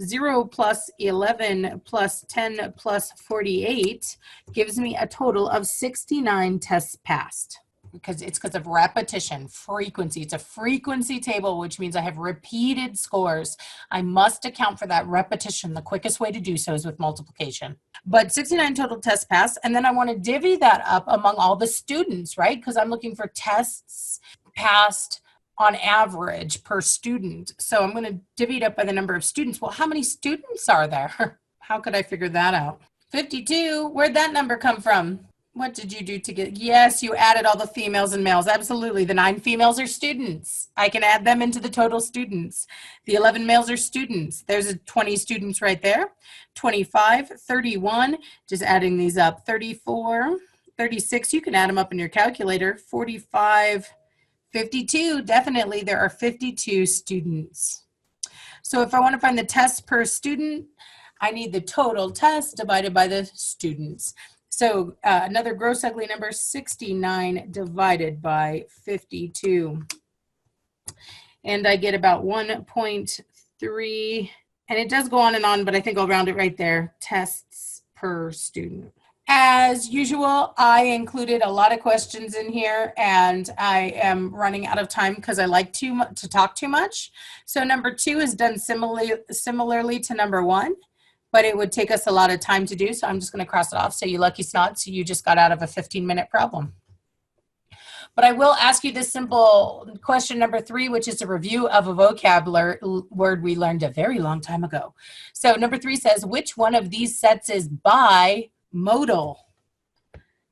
0 plus 11 plus 10 plus 48 gives me a total of 69 tests passed. Because of repetition, frequency. It's a frequency table, which means I have repeated scores. I must account for that repetition. The quickest way to do so is with multiplication. But 69 total tests passed, and then I want to divvy that up among all the students, right? Because I'm looking for tests passed on average per student. So I'm going to divvy it up by the number of students. Well, how many students are there? How could I figure that out? 52. Where'd that number come from? What did you do to get? Yes, you added all the females and males. Absolutely. The 9 females are students. I can add them into the total students. The 11 males are students. There's 20 students right there. 25, 31, just adding these up. 34, 36, you can add them up in your calculator. 45, 52, definitely there are 52 students. So if I want to find the tests per student, I need the total tests divided by the students. So another gross ugly number, 69 divided by 52. And I get about 1.3, and it does go on, but I think I'll round it right there, tests per student. As usual, I included a lot of questions in here, and I am running out of time because I like to talk too much. So number 2 is done similarly to number 1. But it would take us a lot of time to do, so I'm just going to cross it off. So you lucky snots, you just got out of a 15-minute problem. But I will ask you this simple question number 3, which is a review of a vocabulary word we learned a very long time ago. So number 3 says, which one of these sets is bimodal?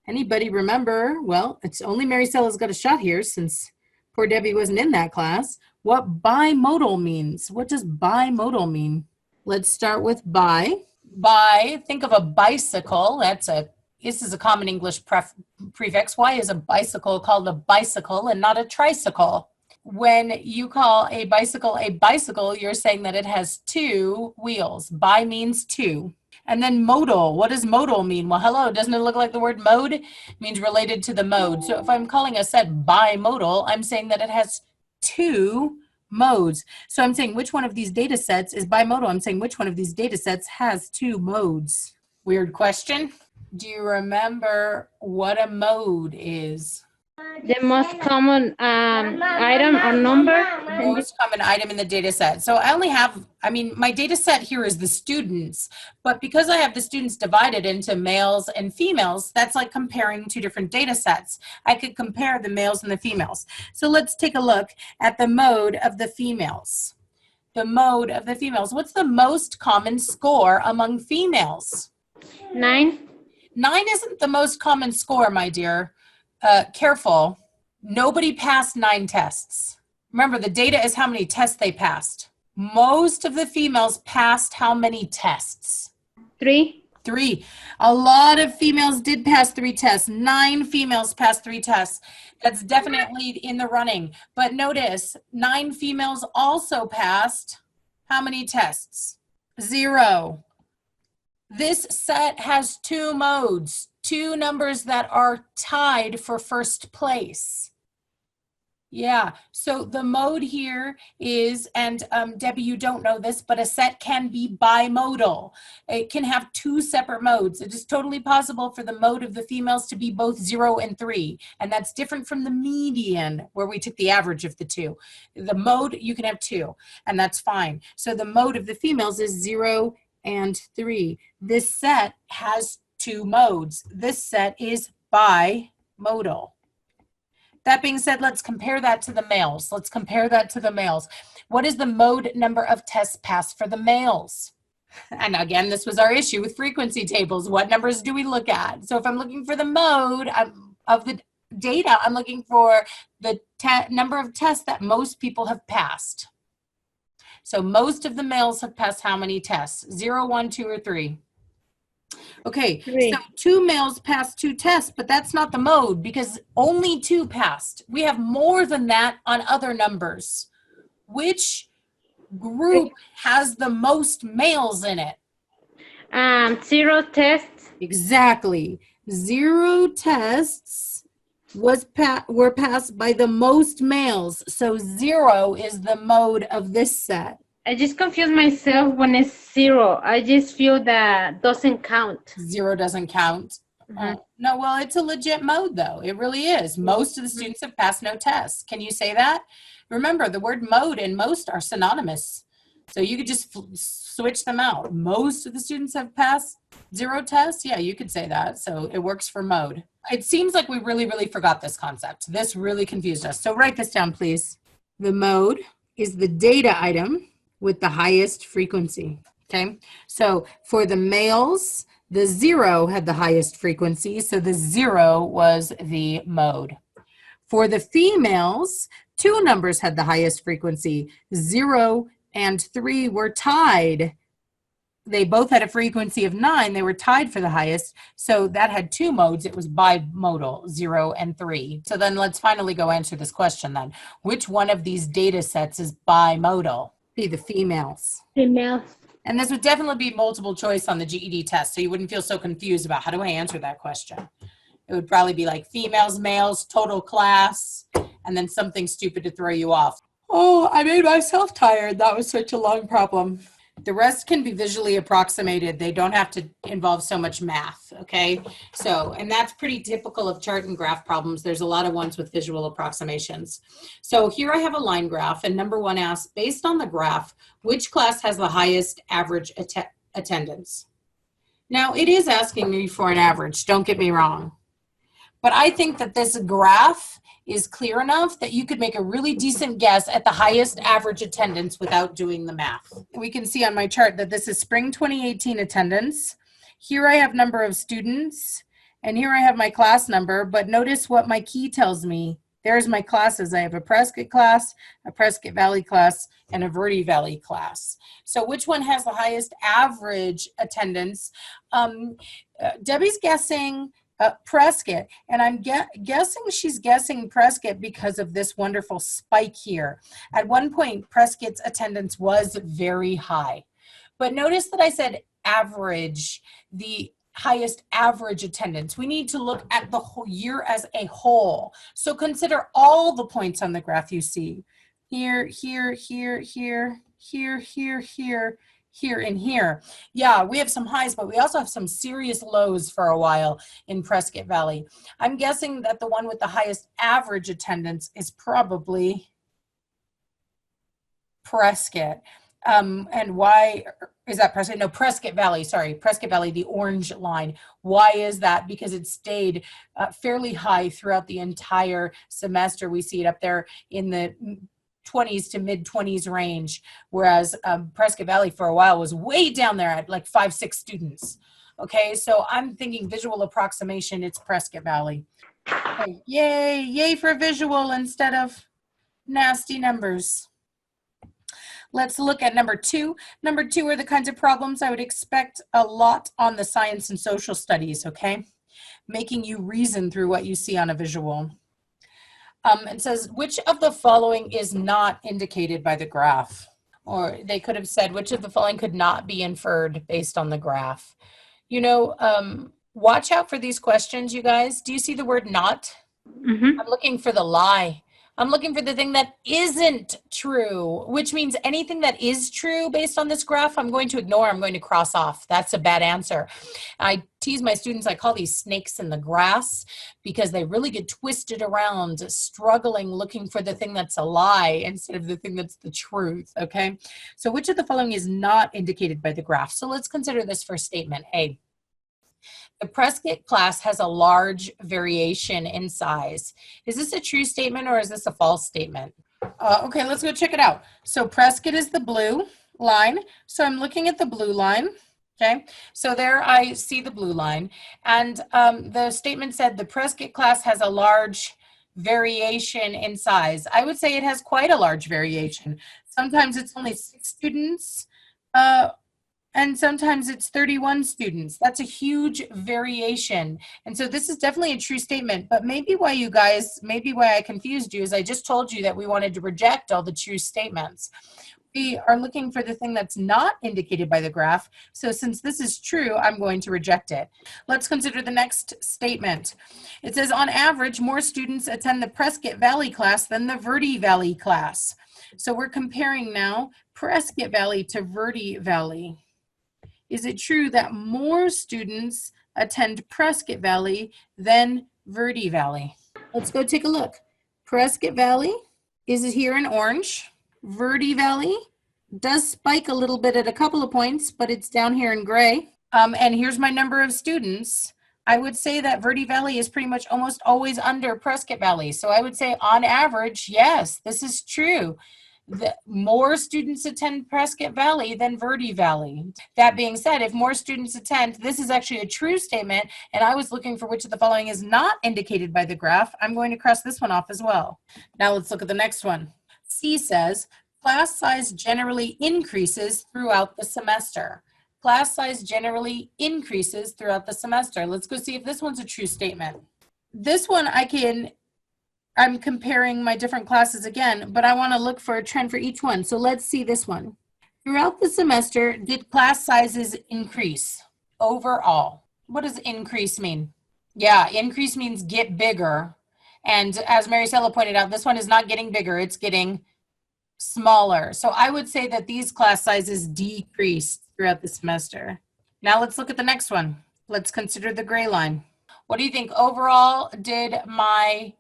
Anybody remember? Well, it's only Mary Stella's got a shot here since poor Debbie wasn't in that class. What bimodal means? What does bimodal mean? Let's start with bi. Bi, think of a bicycle. This is a common English prefix. Why is a bicycle called a bicycle and not a tricycle? When you call a bicycle, you're saying that it has 2 wheels. Bi means 2. And then modal, what does modal mean? Well, hello, doesn't it look like the word mode? It means related to the mode. So if I'm calling a set bimodal, I'm saying that it has 2 modes. So I'm saying which one of these data sets is bimodal. I'm saying which one of these data sets has 2 modes. Weird question. Do you remember what a mode is? The most common item or number. The most common item in the data set. So I only have, my data set here is the students, but because I have the students divided into males and females, that's like comparing 2 different data sets. I could compare the males and the females. So let's take a look at the mode of the females. The mode of the females. What's the most common score among females? 9. 9 isn't the most common score, my dear. Careful. Nobody passed 9 tests. Remember, the data is how many tests they passed. Most of the females passed how many tests? 3. 3. A lot of females did pass 3 tests. 9 females passed 3 tests. That's definitely in the running. But notice, 9 females also passed how many tests? 0. This set has 2 modes, 2 numbers that are tied for first place. Yeah, so the mode here is, and Debbie, you don't know this, but a set can be bimodal. It can have 2 separate modes. It is totally possible for the mode of the females to be both 0 and 3, and that's different from the median, where we took the average of the 2. The mode, you can have 2, and that's fine. So the mode of the females is 0 and 3. This set has 2 modes. This set is bimodal. That being said, let's compare that to the males. Let's compare that to the males. What is the mode number of tests passed for the males? And again, this was our issue with frequency tables. What numbers do we look at? So if I'm looking for the mode of the data, I'm looking for the number of tests that most people have passed. So most of the males have passed how many tests? 0, 1, 2, or 3? Okay, 3. so 2 males passed 2 tests, but that's not the mode because only 2 passed. We have more than that on other numbers. Which group has the most males in it? 0 tests. Exactly. 0 tests were passed by the most males. So 0 is the mode of this set. I just confuse myself when it's 0. I just feel that doesn't count. 0 doesn't count. No, well, it's a legit mode, though. It really is. Most of the students have passed no tests. Can you say that? Remember, the word mode and most are synonymous. So you could just switch them out. Most of the students have passed 0 tests. Yeah, you could say that. So it works for mode. It seems like we really, really forgot this concept. This really confused us. So write this down, please. The mode is the data item with the highest frequency, okay? So for the males, the 0 had the highest frequency, so the 0 was the mode. For the females, 2 numbers had the highest frequency. 0 and 3 were tied. They both had a frequency of 9. They were tied for the highest, so that had 2 modes. It was bimodal, 0 and 3. So then let's finally go answer this question then. Which one of these data sets is bimodal? Be the females. Females. And this would definitely be multiple choice on the GED test, so you wouldn't feel so confused about how do I answer that question. It would probably be like females, males, total class, and then something stupid to throw you off. Oh, I made myself tired. That was such a long problem. The rest can be visually approximated. They don't have to involve so much math, okay? So, and that's pretty typical of chart and graph problems. There's a lot of ones with visual approximations. So here I have a line graph, and number 1 asks, based on the graph, which class has the highest average attendance? Now, it is asking me for an average, don't get me wrong. But I think that this graph is clear enough that you could make a really decent guess at the highest average attendance without doing the math. We can see on my chart that this is spring 2018 attendance. Here I have number of students, and here I have my class number, but notice what my key tells me. There's my classes. I have a Prescott class, a Prescott Valley class, and a Verde Valley class. So which one has the highest average attendance? Debbie's guessing Prescott, and I'm guessing she's guessing Prescott because of this wonderful spike here. At one point, Prescott's attendance was very high. But notice that I said average, the highest average attendance. We need to look at the whole year as a whole. So consider all the points on the graph you see. here, here, here, here, here, here, here, here, and here. Yeah, we have some highs, but we also have some serious lows for a while in Prescott Valley. I'm guessing that the one with the highest average attendance is probably Prescott. And why is that Prescott? No, Prescott Valley, sorry, Prescott Valley, the orange line. Why is that? Because it stayed fairly high throughout the entire semester. We see it up there in the 20s to mid 20s range, whereas Prescott Valley for a while was way down there at like 5-6 students. Okay, so I'm thinking visual approximation, it's Prescott Valley. Okay, yay for visual instead of nasty numbers. Let's look at number 2. Number 2 are the kinds of problems I would expect a lot on the science and social studies, okay? Making you reason through what you see on a visual. It says, which of the following is not indicated by the graph? Or they could have said, which of the following could not be inferred based on the graph? You know, watch out for these questions, you guys. Do you see the word not? Mm-hmm. I'm looking for the lie. I'm looking for the thing that isn't true, which means anything that is true based on this graph, I'm going to ignore, I'm going to cross off. That's a bad answer. I tease my students, I call these snakes in the grass because they really get twisted around, struggling, looking for the thing that's a lie instead of the thing that's the truth, okay? So which of the following is not indicated by the graph? So let's consider this first statement, A. The Prescott class has a large variation in size. Is this a true statement or is this a false statement? Okay, let's go check it out. So Prescott is the blue line. So I'm looking at the blue line. Okay, so there I see the blue line. And the statement said the Prescott class has a large variation in size. I would say it has quite a large variation. Sometimes it's only 6 students. And sometimes it's 31 students. That's a huge variation. And so this is definitely a true statement, but maybe why I confused you is I just told you that we wanted to reject all the true statements. We are looking for the thing that's not indicated by the graph. So since this is true, I'm going to reject it. Let's consider the next statement. It says, on average, more students attend the Prescott Valley class than the Verde Valley class. So we're comparing now Prescott Valley to Verde Valley. Is it true that more students attend Prescott Valley than Verde Valley? Let's go take a look. Prescott Valley is here in orange. Verde Valley does spike a little bit at a couple of points, but it's down here in gray. And here's my number of students. I would say that Verde Valley is pretty much almost always under Prescott Valley. So I would say on average, yes, this is true. More students attend Prescott Valley than Verde Valley. That being said, if more students attend, this is actually a true statement, and I was looking for which of the following is not indicated by the graph. I'm going to cross this one off as well. Now let's look at the next one. C says, class size generally increases throughout the semester. Class size generally increases throughout the semester. Let's go see if this one's a true statement. This one I'm comparing my different classes again, but I want to look for a trend for each one. So let's see this one. Throughout the semester, did class sizes increase overall? What does increase mean? Yeah, increase means get bigger. And as Maricela pointed out, this one is not getting bigger, it's getting smaller. So I would say that these class sizes decreased throughout the semester. Now let's look at the next one. Let's consider the gray line. What do you think? Overall, did my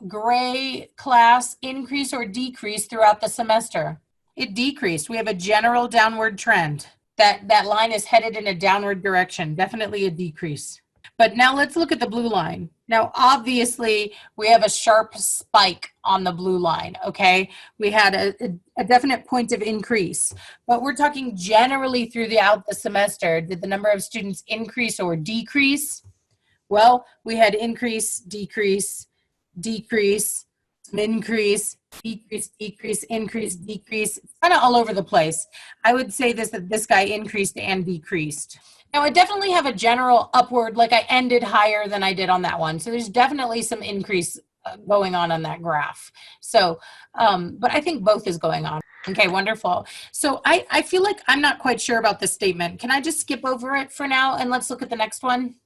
gray class increase or decrease throughout the semester? It decreased. We have a general downward trend. That line is headed in a downward direction. Definitely a decrease. But now let's look at the blue line. Now, obviously, we have a sharp spike on the blue line, okay? We had a definite point of increase, but we're talking generally throughout the semester. Did the number of students increase or decrease? Well, we had increase, decrease, decrease, increase, decrease, decrease, increase, decrease, kind of all over the place. I would say that this guy increased and decreased. Now, I definitely have a general upward, like I ended higher than I did on that one. So there's definitely some increase going on that graph. So, but I think both is going on. Okay, wonderful. So I feel like I'm not quite sure about this statement. Can I just skip over it for now and let's look at the next one?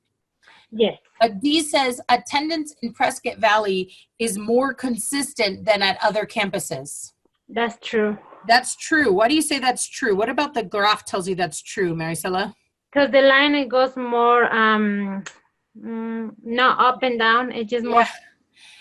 Yes. D says attendance in Prescott Valley is more consistent than at other campuses. That's true. That's true. Why do you say that's true? What about the graph tells you that's true, Maricela? Because the line, it goes more, not up and down. It's just more. Yeah,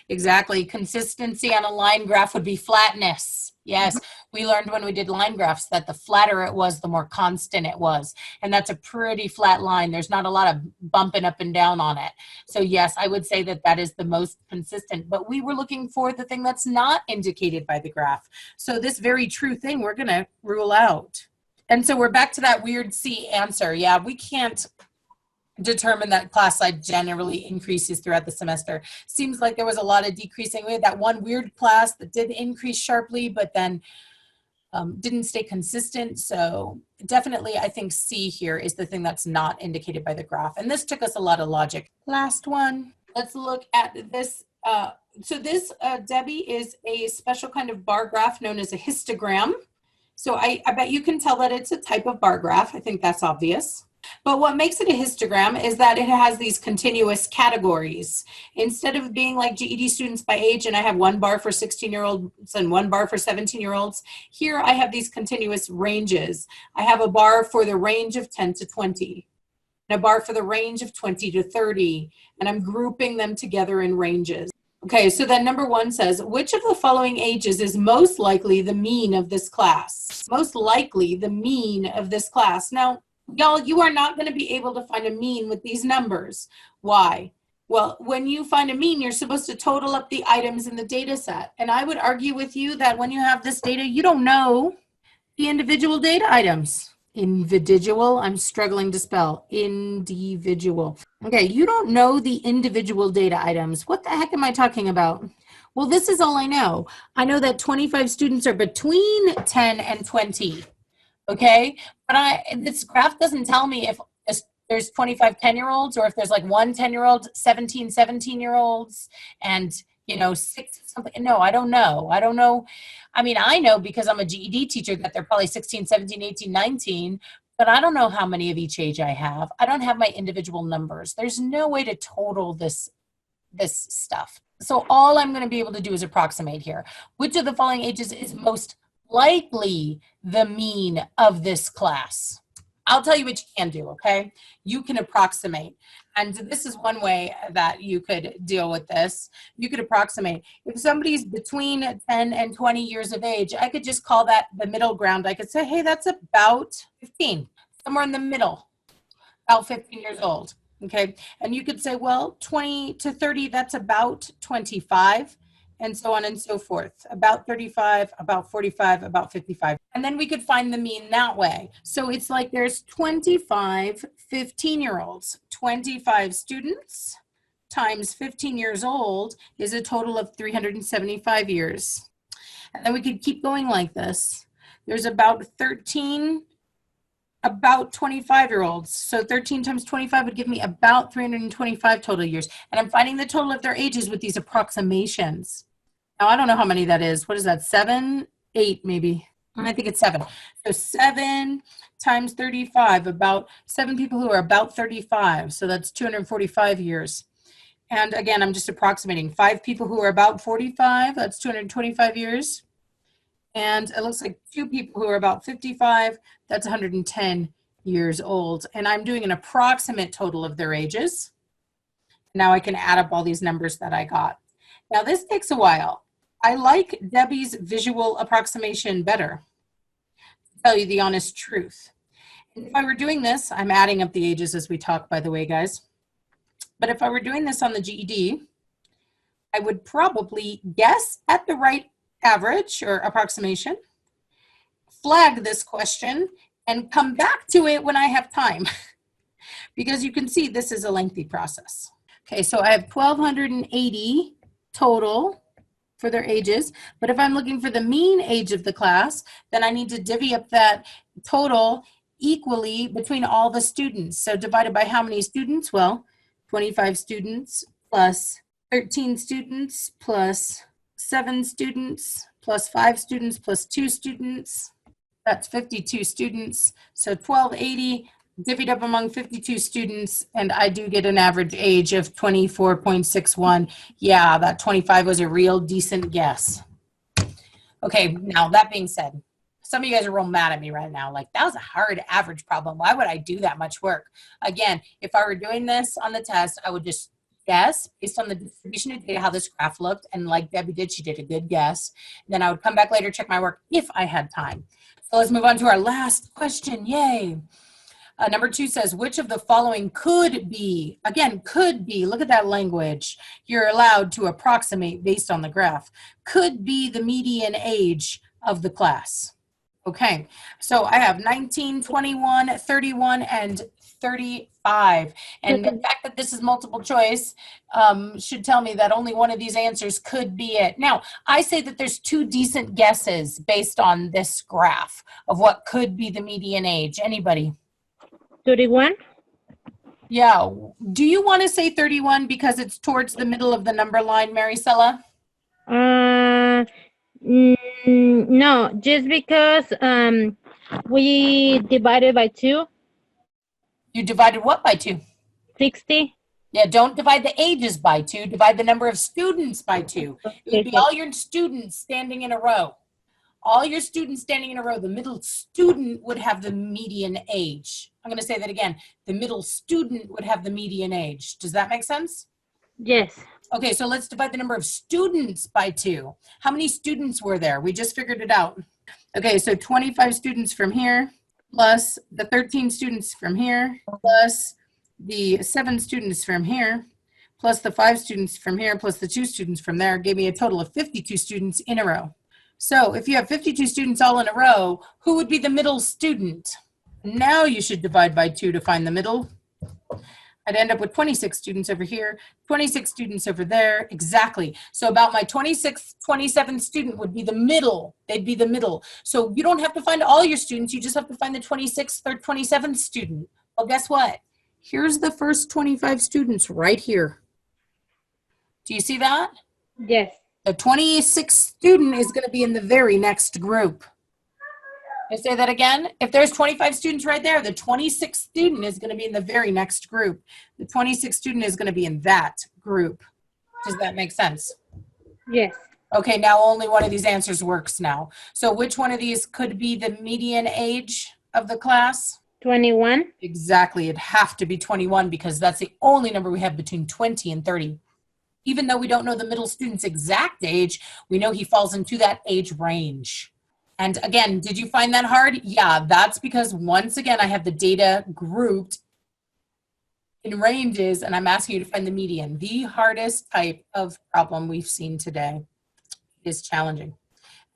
exactly. Consistency on a line graph would be flatness. Yes, we learned when we did line graphs that the flatter it was, the more constant it was. And that's a pretty flat line. There's not a lot of bumping up and down on it. So yes, I would say that that is the most consistent. But we were looking for the thing that's not indicated by the graph. So this very true thing, we're going to rule out. And so we're back to that weird C answer. Yeah, we can't determine that class size generally increases throughout the semester. Seems like there was a lot of decreasing. We had that one weird class that did increase sharply, but then didn't stay consistent. So definitely, I think C here is the thing that's not indicated by the graph. And this took us a lot of logic. Last one, let's look at this. So this, Debbie, is a special kind of bar graph known as a histogram. So I bet you can tell that it's a type of bar graph. I think that's obvious. But what makes it a histogram is that it has these continuous categories. Instead of being like GED students by age, and I have one bar for 16-year-olds and one bar for 17-year-olds, here I have these continuous ranges. I have a bar for the range of 10 to 20, and a bar for the range of 20 to 30, and I'm grouping them together in ranges. Okay, so then number one says, which of the following ages is most likely the mean of this class? Most likely the mean of this class. Now, y'all, you are not going to be able to find a mean with these numbers. Why? Well, when you find a mean, you're supposed to total up the items in the data set. And I would argue with you that when you have this data, you don't know the individual data items. Individual, I'm struggling to spell. Individual. Okay, you don't know the individual data items. What the heck am I talking about? Well, this is all I know. I know that 25 students are between 10 and 20. Okay, but this graph doesn't tell me if there's 25 10-year-olds or if there's like one 10-year-old, 17 17-year-olds, and you know, 6 something. No, I don't know. I don't know. I mean, I know because I'm a GED teacher that they're probably 16, 17, 18, 19, but I don't know how many of each age I have. I don't have my individual numbers. There's no way to total this stuff. So all I'm going to be able to do is approximate here. Which of the following ages is most likely the mean of this class? I'll tell you what you can do, okay? You can approximate. And this is one way that you could deal with this. You could approximate. If somebody's between 10 and 20 years of age, I could just call that the middle ground. I could say, hey, that's about 15, somewhere in the middle, about 15 years old, okay? And you could say, well, 20 to 30, that's about 25. And so on and so forth, about 35, about 45, about 55. And then we could find the mean that way. So it's like there's 25 15-year-olds, 25 students times 15 years old is a total of 375 years. And then we could keep going like this. There's about 13 about 25-year-olds. So 13 times 25 would give me about 325 total years. And I'm finding the total of their ages with these approximations. Now, I don't know how many that is. What is that? 7, 8, maybe. I think it's 7. So 7 times 35, about 7 people who are about 35. So that's 245 years. And again, I'm just approximating 5 people who are about 45. That's 225 years. And it looks like 2 people who are about 55. That's 110 years old. And I'm doing an approximate total of their ages. Now I can add up all these numbers that I got. Now this takes a while. I like Debbie's visual approximation better, to tell you the honest truth. And if I were doing this, I'm adding up the ages as we talk, by the way, guys. But if I were doing this on the GED, I would probably guess at the right average or approximation, flag this question, and come back to it when I have time. Because you can see this is a lengthy process. Okay, so I have 1,280 total for their ages, but if I'm looking for the mean age of the class, then I need to divvy up that total equally between all the students. So divided by how many students? Well, 25 students plus 13 students plus 7 students plus 5 students plus 2 students. That's 52 students. So 1,280 divvied up among 52 students, and I do get an average age of 24.61. Yeah, that 25 was a real decent guess. Okay, now that being said, some of you guys are real mad at me right now. Like, that was a hard average problem. Why would I do that much work? Again, if I were doing this on the test, I would just guess based on the distribution of data how this graph looked. And like Debbie did, she did a good guess. Then I would come back later, check my work if I had time. So let's move on to our last question. Yay. Number 2 says, which of the following could be, again, could be, look at that language, you're allowed to approximate based on the graph, could be the median age of the class. Okay, so I have 19, 21, 31, and 35. And the fact that this is multiple choice should tell me that only one of these answers could be it. Now, I say that there's 2 decent guesses based on this graph of what could be the median age. Anybody? 31? Yeah. Do you want to say 31 because it's towards the middle of the number line, Maricela? No, just because we divided by 2. You divided what by 2? 60. Yeah, don't divide the ages by 2. Divide the number of students by 2. It would be all your students standing in a row. All your students standing in a row. The middle student would have the median age. I'm going to say that again. The middle student would have the median age. Does that make sense? Yes. Okay, so let's divide the number of students by 2. How many students were there? We just figured it out. Okay, so 25 students from here, plus the 13 students from here, plus the 7 students from here, plus the 5 students from here, plus the 2 students from there, gave me a total of 52 students in a row. So if you have 52 students all in a row, who would be the middle student? Now you should divide by 2 to find the middle. I'd end up with 26 students over here, 26 students over there, exactly. So about my 26th, 27th student would be the middle. They'd be the middle. So you don't have to find all your students, you just have to find the 26th or 27th student. Well, guess what? Here's the first 25 students right here. Do you see that? Yes. The 26th student is going to be in the very next group. I say that again. If there's 25 students right there, the 26th student is going to be in the very next group. The 26th student is going to be in that group. Does that make sense? Yes. Okay, now only one of these answers works now. So which one of these could be the median age of the class? 21. Exactly. It'd have to be 21 because that's the only number we have between 20 and 30. Even though we don't know the middle student's exact age, we know he falls into that age range. And again, did you find that hard? Yeah, that's because once again, I have the data grouped in ranges and I'm asking you to find the median. The hardest type of problem we've seen today is challenging.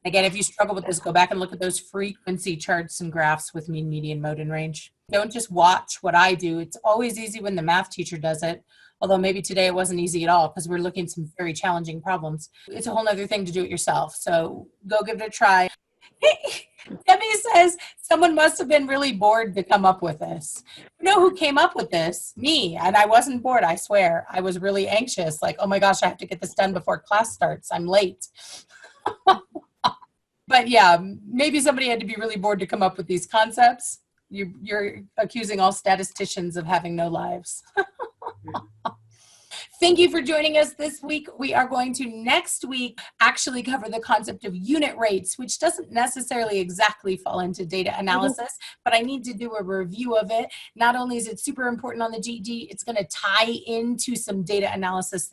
Again, if you struggle with this, go back and look at those frequency charts and graphs with mean, median, mode, and range. Don't just watch what I do. It's always easy when the math teacher does it. Although maybe today it wasn't easy at all because we're looking at some very challenging problems. It's a whole other thing to do it yourself. So go give it a try. Debbie says someone must have been really bored to come up with this. You know who came up with this? Me. And I wasn't bored, I swear. I was really anxious. Like, oh my gosh, I have to get this done before class starts. I'm late. But yeah, maybe somebody had to be really bored to come up with these concepts. You're accusing all statisticians of having no lives. Thank you for joining us this week. We are going to next week actually cover the concept of unit rates, which doesn't necessarily exactly fall into data analysis, but I need to do a review of it. Not only is it super important on the GED, it's going to tie into some data analysis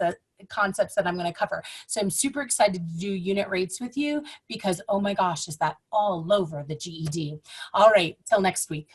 concepts that I'm going to cover. So I'm super excited to do unit rates with you because, oh my gosh, is that all over the GED. All right, till next week.